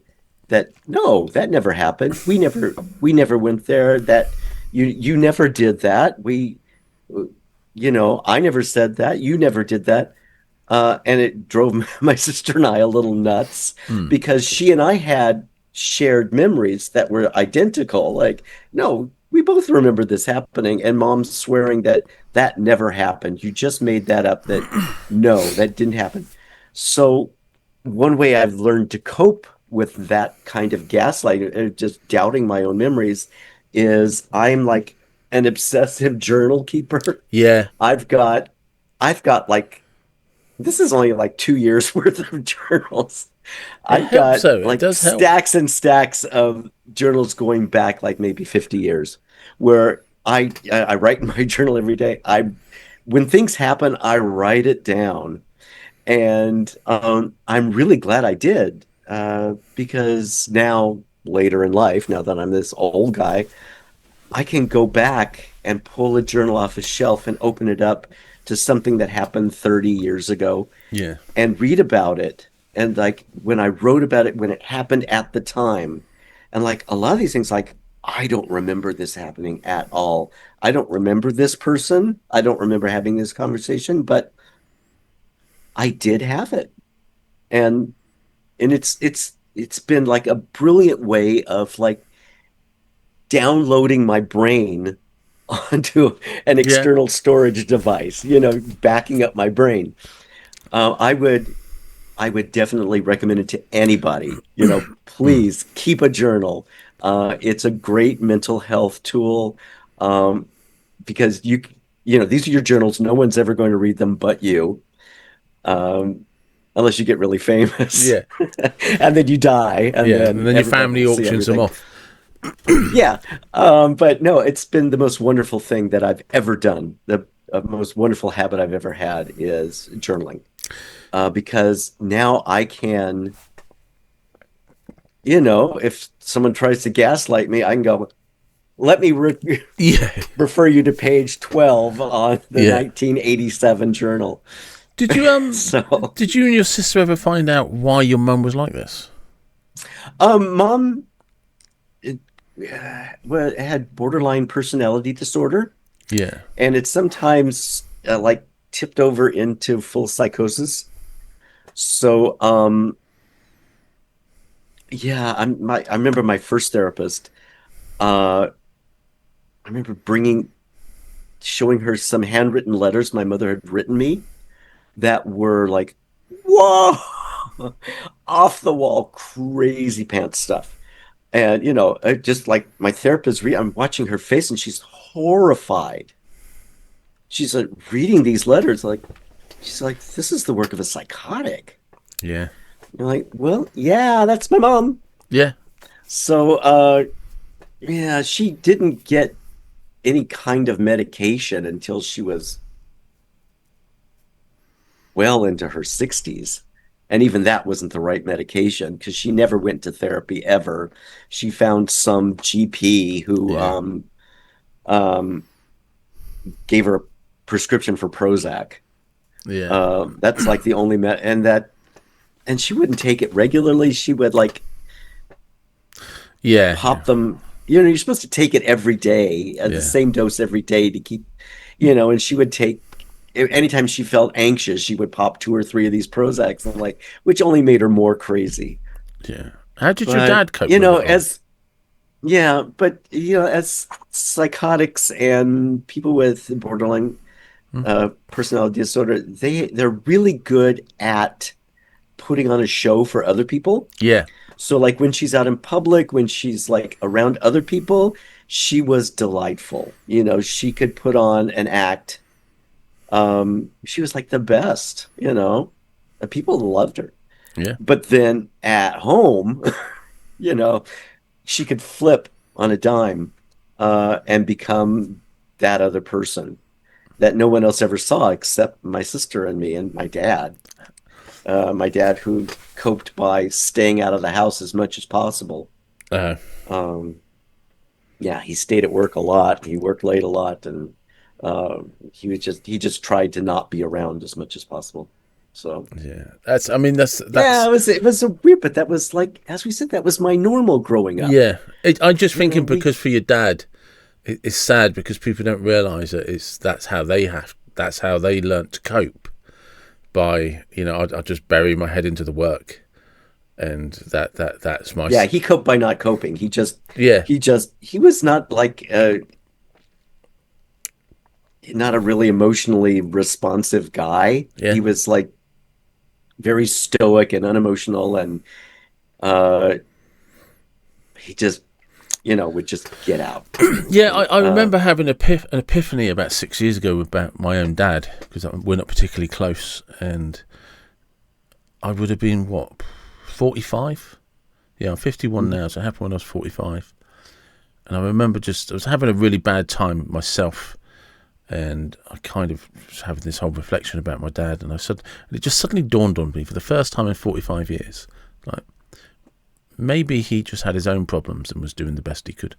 that no, that never happened. We never went there. That you never did that. I never said that. You never did that. And it drove my sister and I a little nuts
mm.
because she and I had shared memories that were identical. Like, no, we both remember this happening, and mom's swearing that that never happened. You just made that up, that no, that didn't happen. So, one way I've learned to cope with that kind of gaslighting, just doubting my own memories, is I'm like an obsessive journal keeper.
Yeah,
I've got I've got like this is only like 2 years worth of journals.
it
I've
helps
got
though. It
like
does help.
stacks and stacks of journals going back like maybe 50 years where I write in my journal every day. When things happen, I write it down. And I'm really glad I did because now later in life, now that I'm this old guy, I can go back and pull a journal off a shelf and open it up to something that happened 30 years ago
Yeah,
and read about it. And like when I wrote about it, when it happened at the time, and like a lot of these things, like I don't remember this happening at all. I don't remember this person. I don't remember having this conversation, but I did have it. And it's been like a brilliant way of like downloading my brain onto an
yeah,
external storage device, backing up my brain. I would definitely recommend it to anybody.
mm.
Please keep a journal. It's a great mental health tool because these are your journals. No one's ever going to read them but you, um, unless you get really famous,
Yeah,
and then you die, and
yeah. And
then
then your
everybody
family
will see
auctions them
everything.
off.
Yeah, but no, it's been the most wonderful thing that I've ever done. The most wonderful habit I've ever had is journaling, because now I can, if someone tries to gaslight me, I can go, let me
Yeah,
refer you to page 12 on the
yeah.
1987 journal.
Did you
So,
did you and your sister ever find out why your mum was like this?
mom it, well, had borderline personality disorder,
Yeah,
and it's sometimes like tipped over into full psychosis. So, yeah, I remember my first therapist. I remember showing her some handwritten letters my mother had written me that were like, whoa, off the wall, crazy pants stuff. And, just like my therapist, I'm watching her face and she's horrified. She's like reading these letters, like, she's like, this is the work of a psychotic.
Yeah.
You're like, well, yeah, that's my mom.
Yeah.
So, yeah, she didn't get any kind of medication until she was well into her 60s. And even that wasn't the right medication because she never went to therapy ever. She found some GP who
Yeah.
um, gave her a prescription for Prozac.
Yeah.
That's like the only and she wouldn't take it regularly. She would like
Yeah.
pop them. You're supposed to take it every day, the
Yeah.
same dose every day to keep, and she would take, anytime she felt anxious, she would pop 2 or 3 of these Prozacs, and like, which only made her more crazy.
Yeah. How did your
But,
dad cope with it all?
as psychotics and people with borderline
Hmm?
personality disorder, they're really good at putting on a show for other people.
Yeah.
So like when she's out in public, when she's like around other people, she was delightful. She could put on an act. She was like the best, people loved her.
Yeah.
But then at home, you know, she could flip on a dime and become that other person that no one else ever saw except my sister and me and my dad. My dad, who coped by staying out of the house as much as possible.
Uh,
Um, yeah, he stayed at work a lot. He worked late a lot, and he just tried to not be around as much as possible. So
yeah. That's. I mean,
yeah,
that's.
it was a weird, but that was like, as we said, that was my normal growing up.
Yeah. I'm just
You know,
thinking
we
because for your dad, it's sad because people don't realise that that's how they learnt to cope by I just bury my head into the work, and that's my
yeah, he coped by not coping.
yeah.
He was not like not a really emotionally responsive guy.
Yeah.
He was like very stoic and unemotional, and uh he just would just get out.
Yeah,
And
I remember having an epiphany about 6 years ago about my own dad because we're not particularly close, and I would have been 45. Yeah, I'm 51 now, so it happened when I was 45. And I remember I was having a really bad time myself, and I kind of was having this whole reflection about my dad, and it just suddenly dawned on me for the first time in 45 years, like maybe he just had his own problems and was doing the best he could.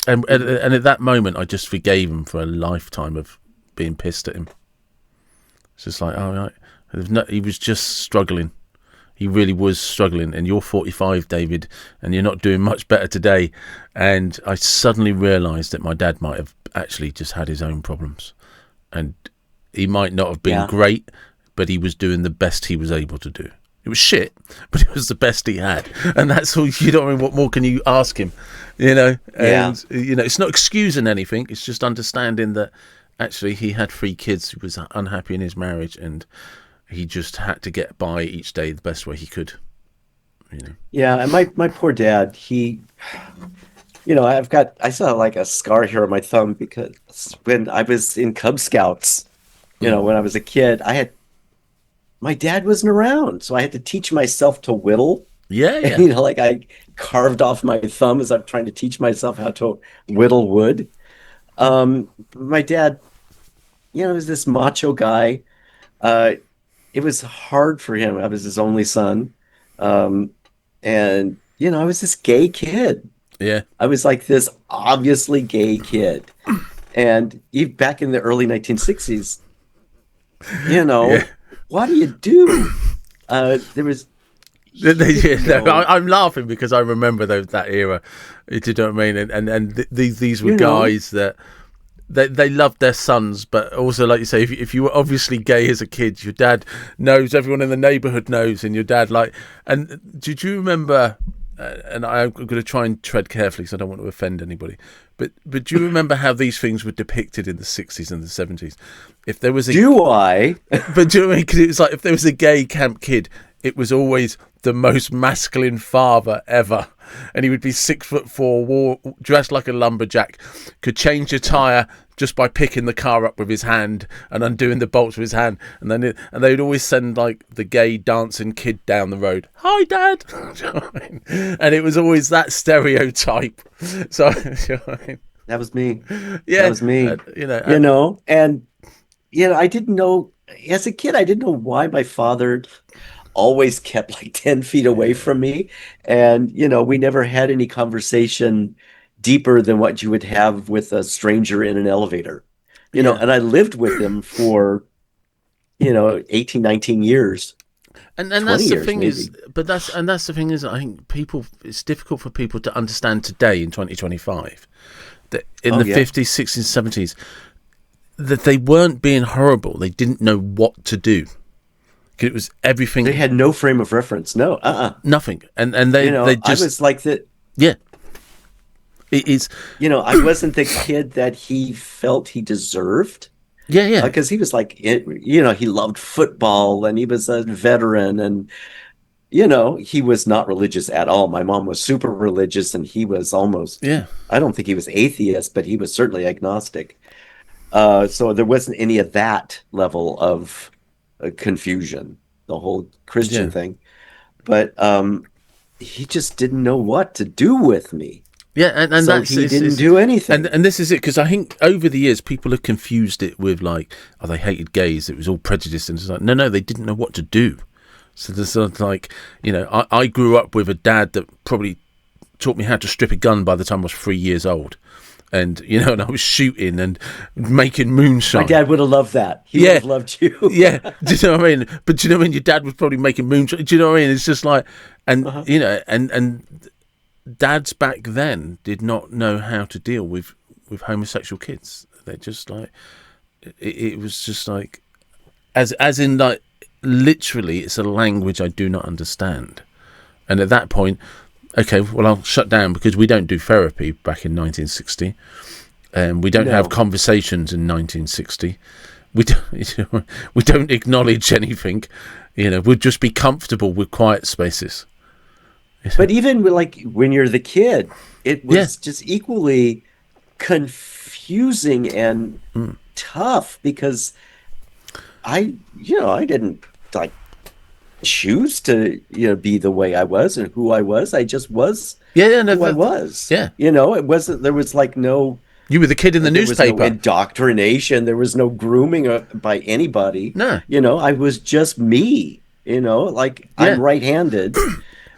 And at that moment, I just forgave him for a lifetime of being pissed at him. It's just like, oh, right. He was just struggling. He really was struggling. And you're 45, David, and you're not doing much better today. And I suddenly realised that my dad might have actually just had his own problems. And he might not have been great, but he was doing the best he was able to do. It was shit, but it was the best he had, and that's all. What more can you ask him? And it's not excusing anything. It's just understanding that actually he had 3 kids. He was unhappy in his marriage, and he just had to get by each day the best way he could.
Yeah, and my poor dad, I saw like a scar here on my thumb because when I was in Cub Scouts, when I was a kid, my dad wasn't around, so I had to teach myself to whittle.
Yeah,
And, like I carved off my thumb as I'm trying to teach myself how to whittle wood. My dad, was this macho guy. It was hard for him. I was his only son. And, I was this gay kid.
yeah,
I was like this obviously gay kid. And even back in the early 1960s,
yeah.
what do you do? There was,
I'm laughing because I remember that era. Do you know what I mean? And these were guys that they loved their sons, but also, like you say, if you were obviously gay as a kid, your dad knows, everyone in the neighbourhood knows, and your dad And did you remember? And I'm going to try and tread carefully because I don't want to offend anybody. But do you remember how these things were depicted in the 60s and the 70s? If there was
do I?
But do you know what I mean? Because it was like if there was a gay camp kid, it was always the most masculine father ever. And he would be 6'4", dressed like a lumberjack, could change a tyre just by picking the car up with his hand and undoing the bolts with his hand. And then and they would always send like the gay dancing kid down the road. Hi, Dad. Do you know what I mean? And it was always that stereotype. So, do you know what I mean?
That was me.
Yeah,
That was me. And I didn't know, as a kid, I didn't know why my father always kept like 10 feet away from me. And, we never had any conversation deeper than what you would have with a stranger in an elevator, and I lived with him for, 18, 19 years.
And that's the thing is, that's the thing is, I think it's difficult for people to understand today in 2025 that in the 50s, 60s, 70s, that they weren't being horrible. They didn't know what to do. It was everything.
They had no frame of reference. No,
nothing. And they just.
I was like that.
Yeah. It is.
I wasn't the kid that he felt he deserved.
Yeah.
Because he was like, he loved football and he was a veteran and, he was not religious at all. My mom was super religious and he was almost, I don't think he was atheist, but he was certainly agnostic. So there wasn't any of that level of confusion, the whole Christian thing. But he just didn't know what to do with me.
Yeah, and
so he didn't do anything.
And this is it, because I think over the years people have confused it with like, they hated gays. It was all prejudice, and it's like, no, they didn't know what to do. So there's sort of like, I grew up with a dad that probably taught me how to strip a gun by the time I was 3 years old. And, and I was shooting and making moonshine.
My dad would have loved that. He would have loved you.
Yeah. Do you know what I mean? But do you know what I mean? Your dad was probably making moonshine. Do you know what I mean? It's just like, and, and dads back then did not know how to deal with homosexual kids. They just like, it was just like, as in like, literally, it's a language I do not understand. And at that point, okay, well, I'll shut down because we don't do therapy back in 1960. We don't have conversations in 1960. We don't acknowledge anything. We'll just be comfortable with quiet spaces.
But even like when you're the kid, it was just equally confusing and tough because I didn't like choose to be the way I was and who I was. I just was who I was. Yeah. It wasn't, there was like no,
you were the kid in the newspaper.
There was no indoctrination. There was no grooming by anybody.
No.
I was just me, I'm right-handed,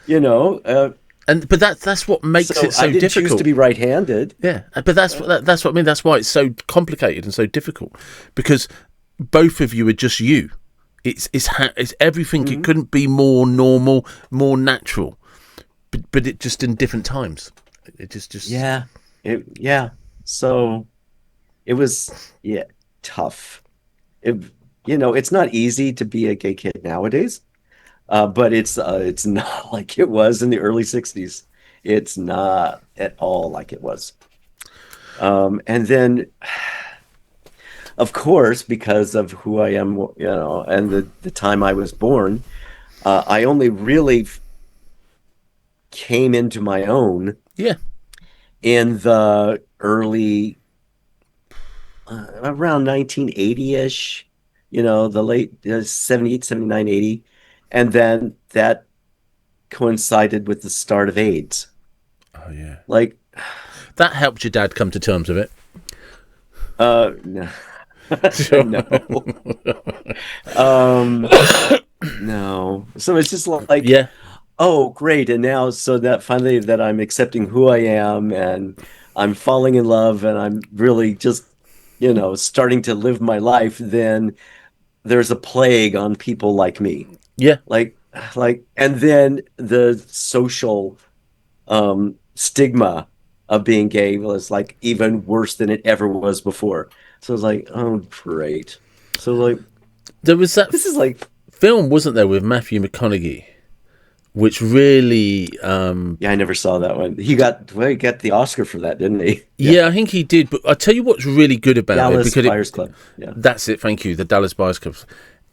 but that's what makes it so
I didn't
difficult.
choose to be right-handed.
Yeah. But that's what I mean. That's why it's so complicated and so difficult, because both of you are just you. It's everything. It couldn't be more normal, more natural, but it just in different times. It just
So it was tough. It's not easy to be a gay kid nowadays, but it's not like it was in the early '60s. It's not at all like it was. And then, of course, because of who I am, and the time I was born, I only really came into my own in the early, around 1980-ish, the late 78, 79, 80. And then that coincided with the start of AIDS.
Oh, yeah.
Like,
that helped your dad come to terms with it?
No. No. So it's just like, oh, great. And now, so that finally that I'm accepting who I am and I'm falling in love and I'm really just, starting to live my life, then there's a plague on people like me.
Yeah.
Like, and then the social stigma of being gay was like even worse than it ever was before. So it's like, oh, great. So like,
there was that.
This is like
film, wasn't there, with Matthew McConaughey, which really.
I never saw that one. He got the Oscar for that, didn't he?
Yeah, I think he did. But I tell you what's really good about
Dallas
it.
Buyers Club. Yeah,
that's it. Thank you. The Dallas Buyers Club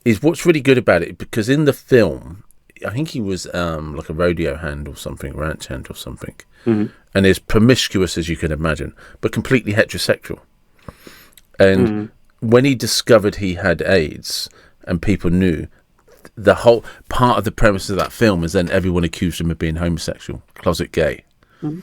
is what's really good about it, because in the film I think he was like a rodeo hand or something, ranch hand or something,
Mm-hmm.
and as promiscuous as you can imagine, but completely heterosexual. And when he discovered he had AIDS, and people knew, the whole part of the premise of that film is then everyone accused him of being homosexual, closet gay.
Mm-hmm.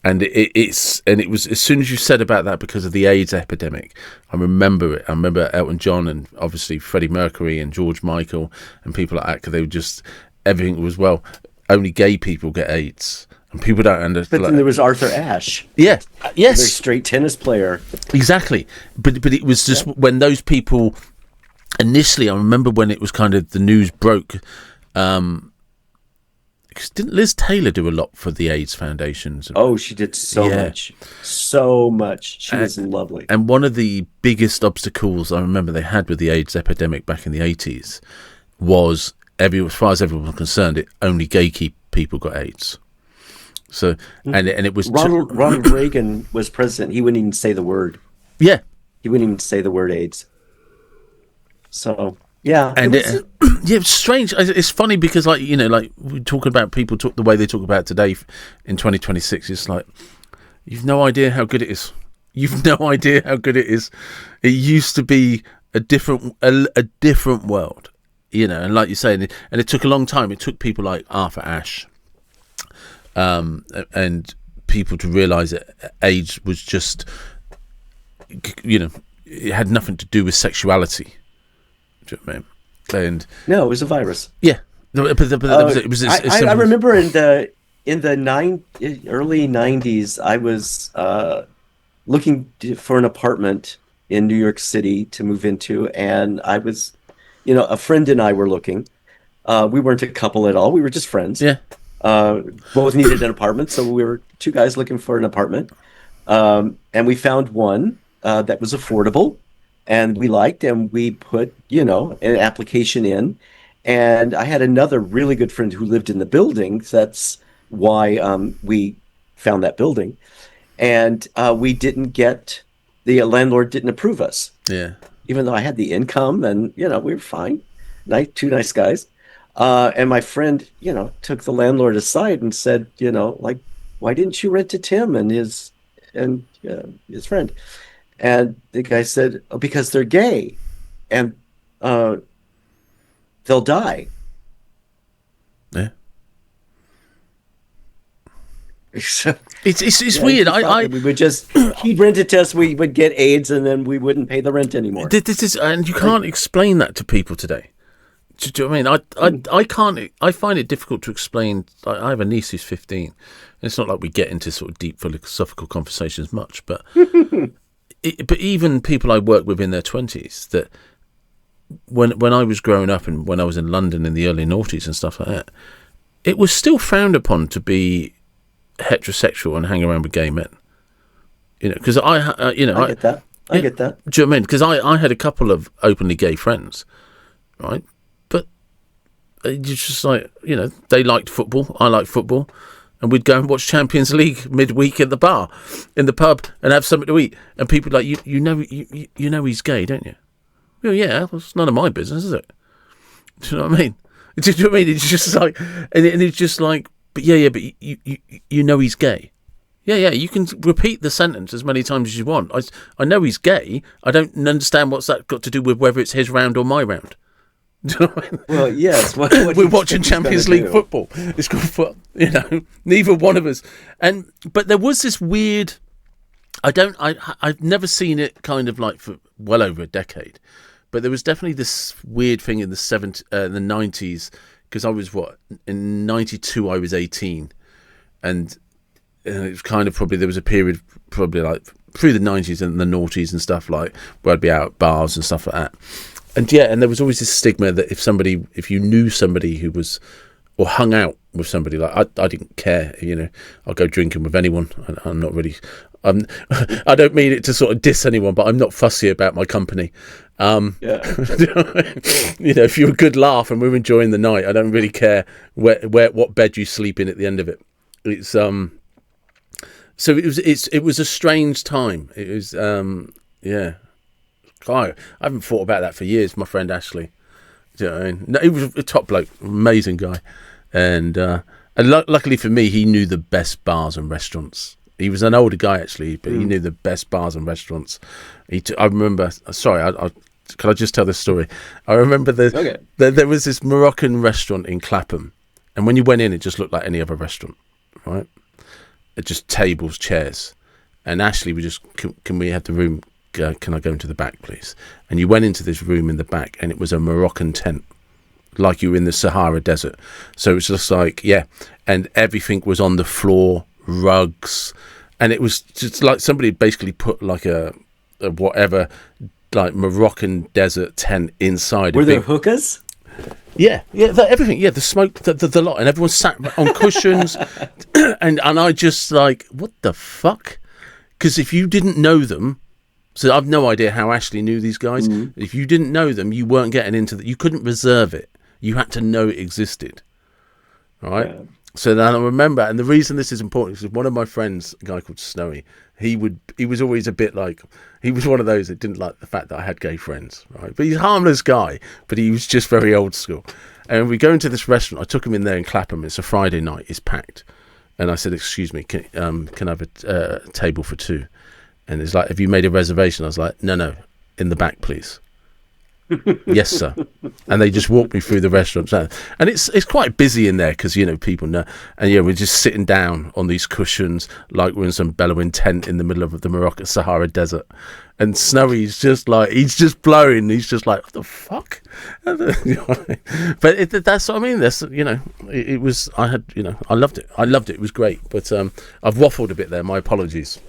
And it was as soon as you said about that, because of the AIDS epidemic, I remember it. I remember Elton John and obviously Freddie Mercury and George Michael and people like that, because they were just, everything was, well, only gay people get AIDS, and people don't understand.
But then there was Arthur Ashe.
Yeah, yes,
a very straight tennis player.
Exactly. But it was just when those people initially, I remember when it was kind of the news broke. Because didn't Liz Taylor do a lot for the AIDS foundations?
Oh, she did so much. So much. She was lovely.
And one of the biggest obstacles I remember they had with the AIDS epidemic back in the 80s was, as far as everyone was concerned, only gay people got AIDS. So, and it was...
Ronald Reagan was president. He wouldn't even say the word.
Yeah.
He wouldn't even say the word AIDS. So... Yeah,
and it's strange. It's funny because, like, you know, like we talk about people the way they talk about today in 2026. It's like, you've no idea how good it is. You've no idea how good it is. It used to be a different world, you know. And like you say, and it took a long time. It took people like Arthur Ashe, and people to realise that AIDS was just, you know, it had nothing to do with sexuality. And
no, it was a virus.
Yeah, but it was.
I remember in the early 90s, I was looking for an apartment in New York City to move into, and I was, you know, a friend and I were looking. We weren't a couple at all; we were just friends.
Yeah.
Both needed an apartment, so we were two guys looking for an apartment, and we found one that was affordable. And we liked, and we put, you know, an application in. And I had another really good friend who lived in the building. That's why we found that building. And we didn't get, the landlord didn't approve us.
Yeah.
Even though I had the income and, you know, we were fine. Two nice guys. And my friend, you know, took the landlord aside and said, you know, like, why didn't you rent to Tim and his friend? And the guy said, oh, because they're gay and they'll die.
Yeah.
So,
it's weird.
We would just, he'd rent it to us, we would get AIDS, and then we wouldn't pay the rent anymore.
This is, and you can't explain that to people today. Do you know what I mean? I can't. I find it difficult to explain. I have a niece who's 15. And it's not like we get into sort of deep philosophical conversations much, but... But even people I work with in their 20s, that when I was growing up and when I was in London in the early noughties and stuff like that, it was still frowned upon to be heterosexual and hang around with gay men. You know, because I get
that. I get that.
Do you know what I mean? Because I had a couple of openly gay friends, right? But it's just like, you know, they liked football, I liked football. And we'd go and watch Champions League midweek at the bar, in the pub, and have something to eat. And people are like, you know he's gay, don't you? Well, yeah, well, it's none of my business, is it? Do you know what I mean? Do you know what I mean? It's just like, and it's just like, but but you know he's gay. Yeah, you can repeat the sentence as many times as you want. I know he's gay. I don't understand what's that got to do with whether it's his round or my round. Do you know what I mean?
Well, yes. What
we're watching Champions League football. It's good for, you know, neither one of us. But there was this weird. I've never seen it kind of like for well over a decade, but there was definitely this weird thing in the 90s, because I was in 92 I was 18, and it was kind of probably there was a period probably like through the 90s and the noughties and stuff, like where I'd be out at bars and stuff like that. And there was always this stigma that if you knew somebody who was, or hung out with somebody, like I didn't care, you know, I'll go drinking with anyone. I'm not really, I don't mean it to sort of diss anyone, but I'm not fussy about my company. You know, if you're a good laugh and we're enjoying the night, I don't really care what bed you sleep in at the end of it. It's so it was a strange time. It was I haven't thought about that for years, my friend Ashley. Do you know what I mean? No, he was a top bloke, amazing guy, and luckily for me, he knew the best bars and restaurants. He was an older guy actually, but he knew the best bars and restaurants. I remember. Sorry, can I just tell this story? I remember there was this Moroccan restaurant in Clapham, and when you went in, it just looked like any other restaurant, right? It just tables, chairs, and Ashley, we just can we have the room? Can I go into the back, please? And you went into this room in the back, and it was a Moroccan tent, like you were in the Sahara Desert. So it was just like, yeah, and everything was on the floor, rugs, and it was just like somebody basically put like a whatever, like Moroccan desert tent inside.
Were there hookahs?
Yeah, everything. Yeah, the smoke, the lot, and everyone sat on cushions, and I just like, what the fuck? Because if you didn't know them, so I've no idea how Ashley knew these guys. If you didn't know them, you weren't getting into that. You couldn't reserve it. You had to know it existed, right? Yeah. So then I remember, and the reason this is important is one of my friends, a guy called Snowy, he was always a bit like, he was one of those that didn't like the fact that I had gay friends, right? But he's a harmless guy, but he was just very old school. And we go into this restaurant. I took him in there in Clapham. It's a Friday night. It's packed. And I said, excuse me, can I have a table for two? And it's like, have you made a reservation? I was like, no, in the back, please. Yes, sir. And they just walked me through the restaurant, and it's quite busy in there because people know. And yeah, we're just sitting down on these cushions like we're in some bellowing tent in the middle of the Moroccan Sahara Desert. And Snowy's just like, he's just blowing. He's just like, what the fuck? But that's what I mean. That's it was. I loved it. I loved it. It was great. But I've waffled a bit there. My apologies.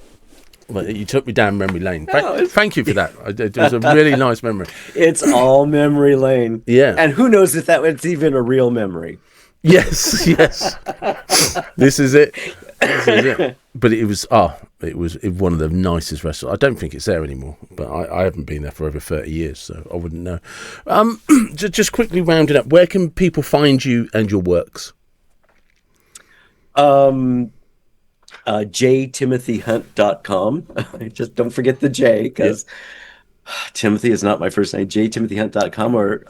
Well, you took me down memory lane. Thank you for that. It was a really nice memory.
It's all memory lane.
Yeah.
And who knows if that was even a real memory.
Yes. This is it. But it was one of the nicest restaurants. I don't think it's there anymore, but I haven't been there for over 30 years, so I wouldn't know. Just quickly rounding up, where can people find you and your works?
jtimothyhunt.com. Just don't forget the J, because Timothy is not my first name. jtimothyhunt.com, or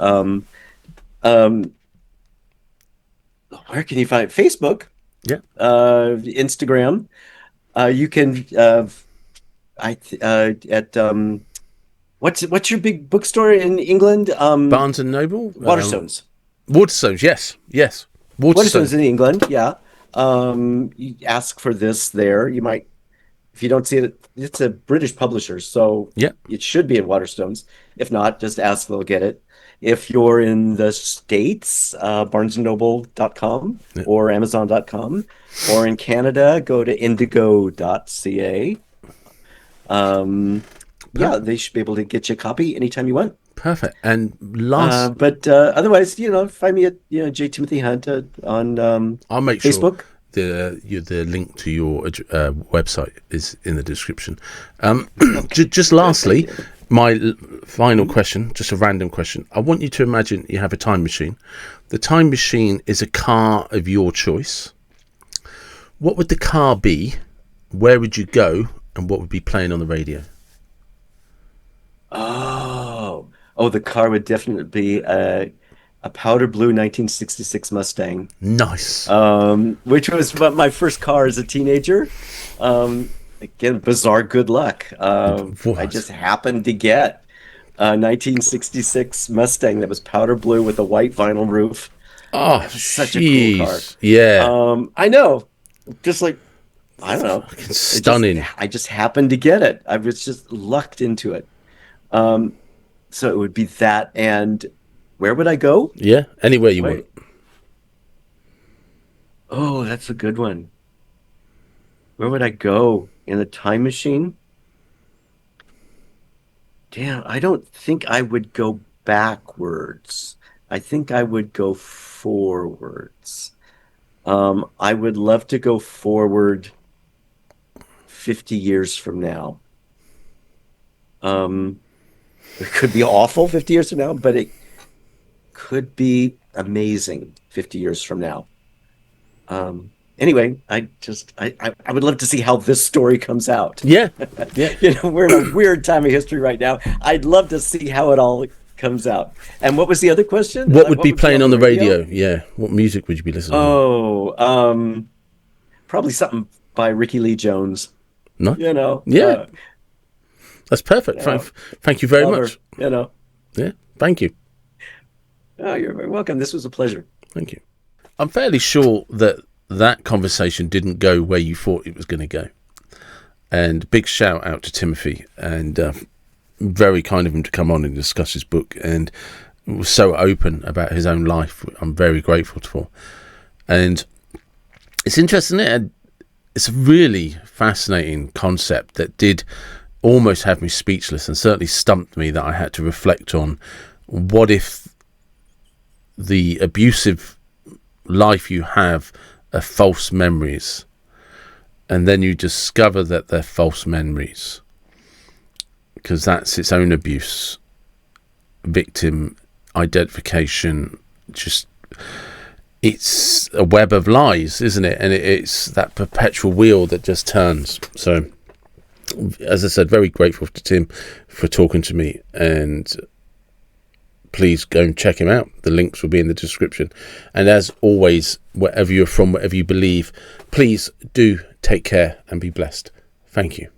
where can you find it? Facebook?
Yeah.
Instagram. You can what's your big bookstore in England?
Barnes and Noble?
Waterstones.
Waterstones, yes.
Waterstones in England, yeah. You ask for this there. You might, if you don't see it, it's a British publisher, so it should be in Waterstones. If not, just ask, they'll get it. If you're in the States, barnesandnoble.com or amazon.com, or in Canada, go to indigo.ca. They should be able to get you a copy anytime you want.
Perfect. And last,
but otherwise, find me at J. Timothy Hunt on
I'll make
Facebook.
Sure the link to your website is in the description. Just lastly, my final question, just a random question. I want you to imagine you have a time machine. The time machine is a car of your choice. What would the car be? Where would you go? And what would be playing on the radio?
Oh, the car would definitely be a powder blue 1966 Mustang.
Nice.
Which was my first car as a teenager. Again, bizarre good luck. I just happened to get a 1966 Mustang that was powder blue with a white vinyl roof.
Oh,
such a cool car.
Yeah.
I know. Just like, I don't know.
Stunning.
I just happened to get it. I was just lucked into it. So it would be that, and where would I go?
Yeah, anywhere you want.
Oh, that's a good one. Where would I go in the time machine? Damn, I don't think I would go backwards. I think I would go forwards. I would love to go forward 50 years from now. It could be awful 50 years from now, but it could be amazing 50 years from now. Anyway, I would love to see how this story comes out.
Yeah.
We're in a weird time of history right now. I'd love to see how it all comes out. And what was the other question?
What would be playing on the radio? Yeah. What music would you be listening to?
Oh, probably something by Ricky Lee Jones.
No.
Yeah.
That's perfect. Thank you very much. Yeah. Thank you.
Oh, you're very welcome. This was a pleasure.
Thank you. I'm fairly sure that conversation didn't go where you thought it was going to go. And big shout out to Timothy, and very kind of him to come on and discuss his book, and was so open about his own life. I'm very grateful for. And it's interesting, isn't it? It's a really fascinating concept that did almost have me speechless, and certainly stumped me, that I had to reflect on what if the abusive life you have are false memories, and then you discover that they're false memories because that's its own abuse, victim identification. Just, it's a web of lies, isn't it? And it's that perpetual wheel that just turns. So as I said, very grateful to Tim for talking to me, and please go and check him out. The links will be in the description. And as always, wherever you're from, whatever you believe, please do take care and be blessed. Thank you.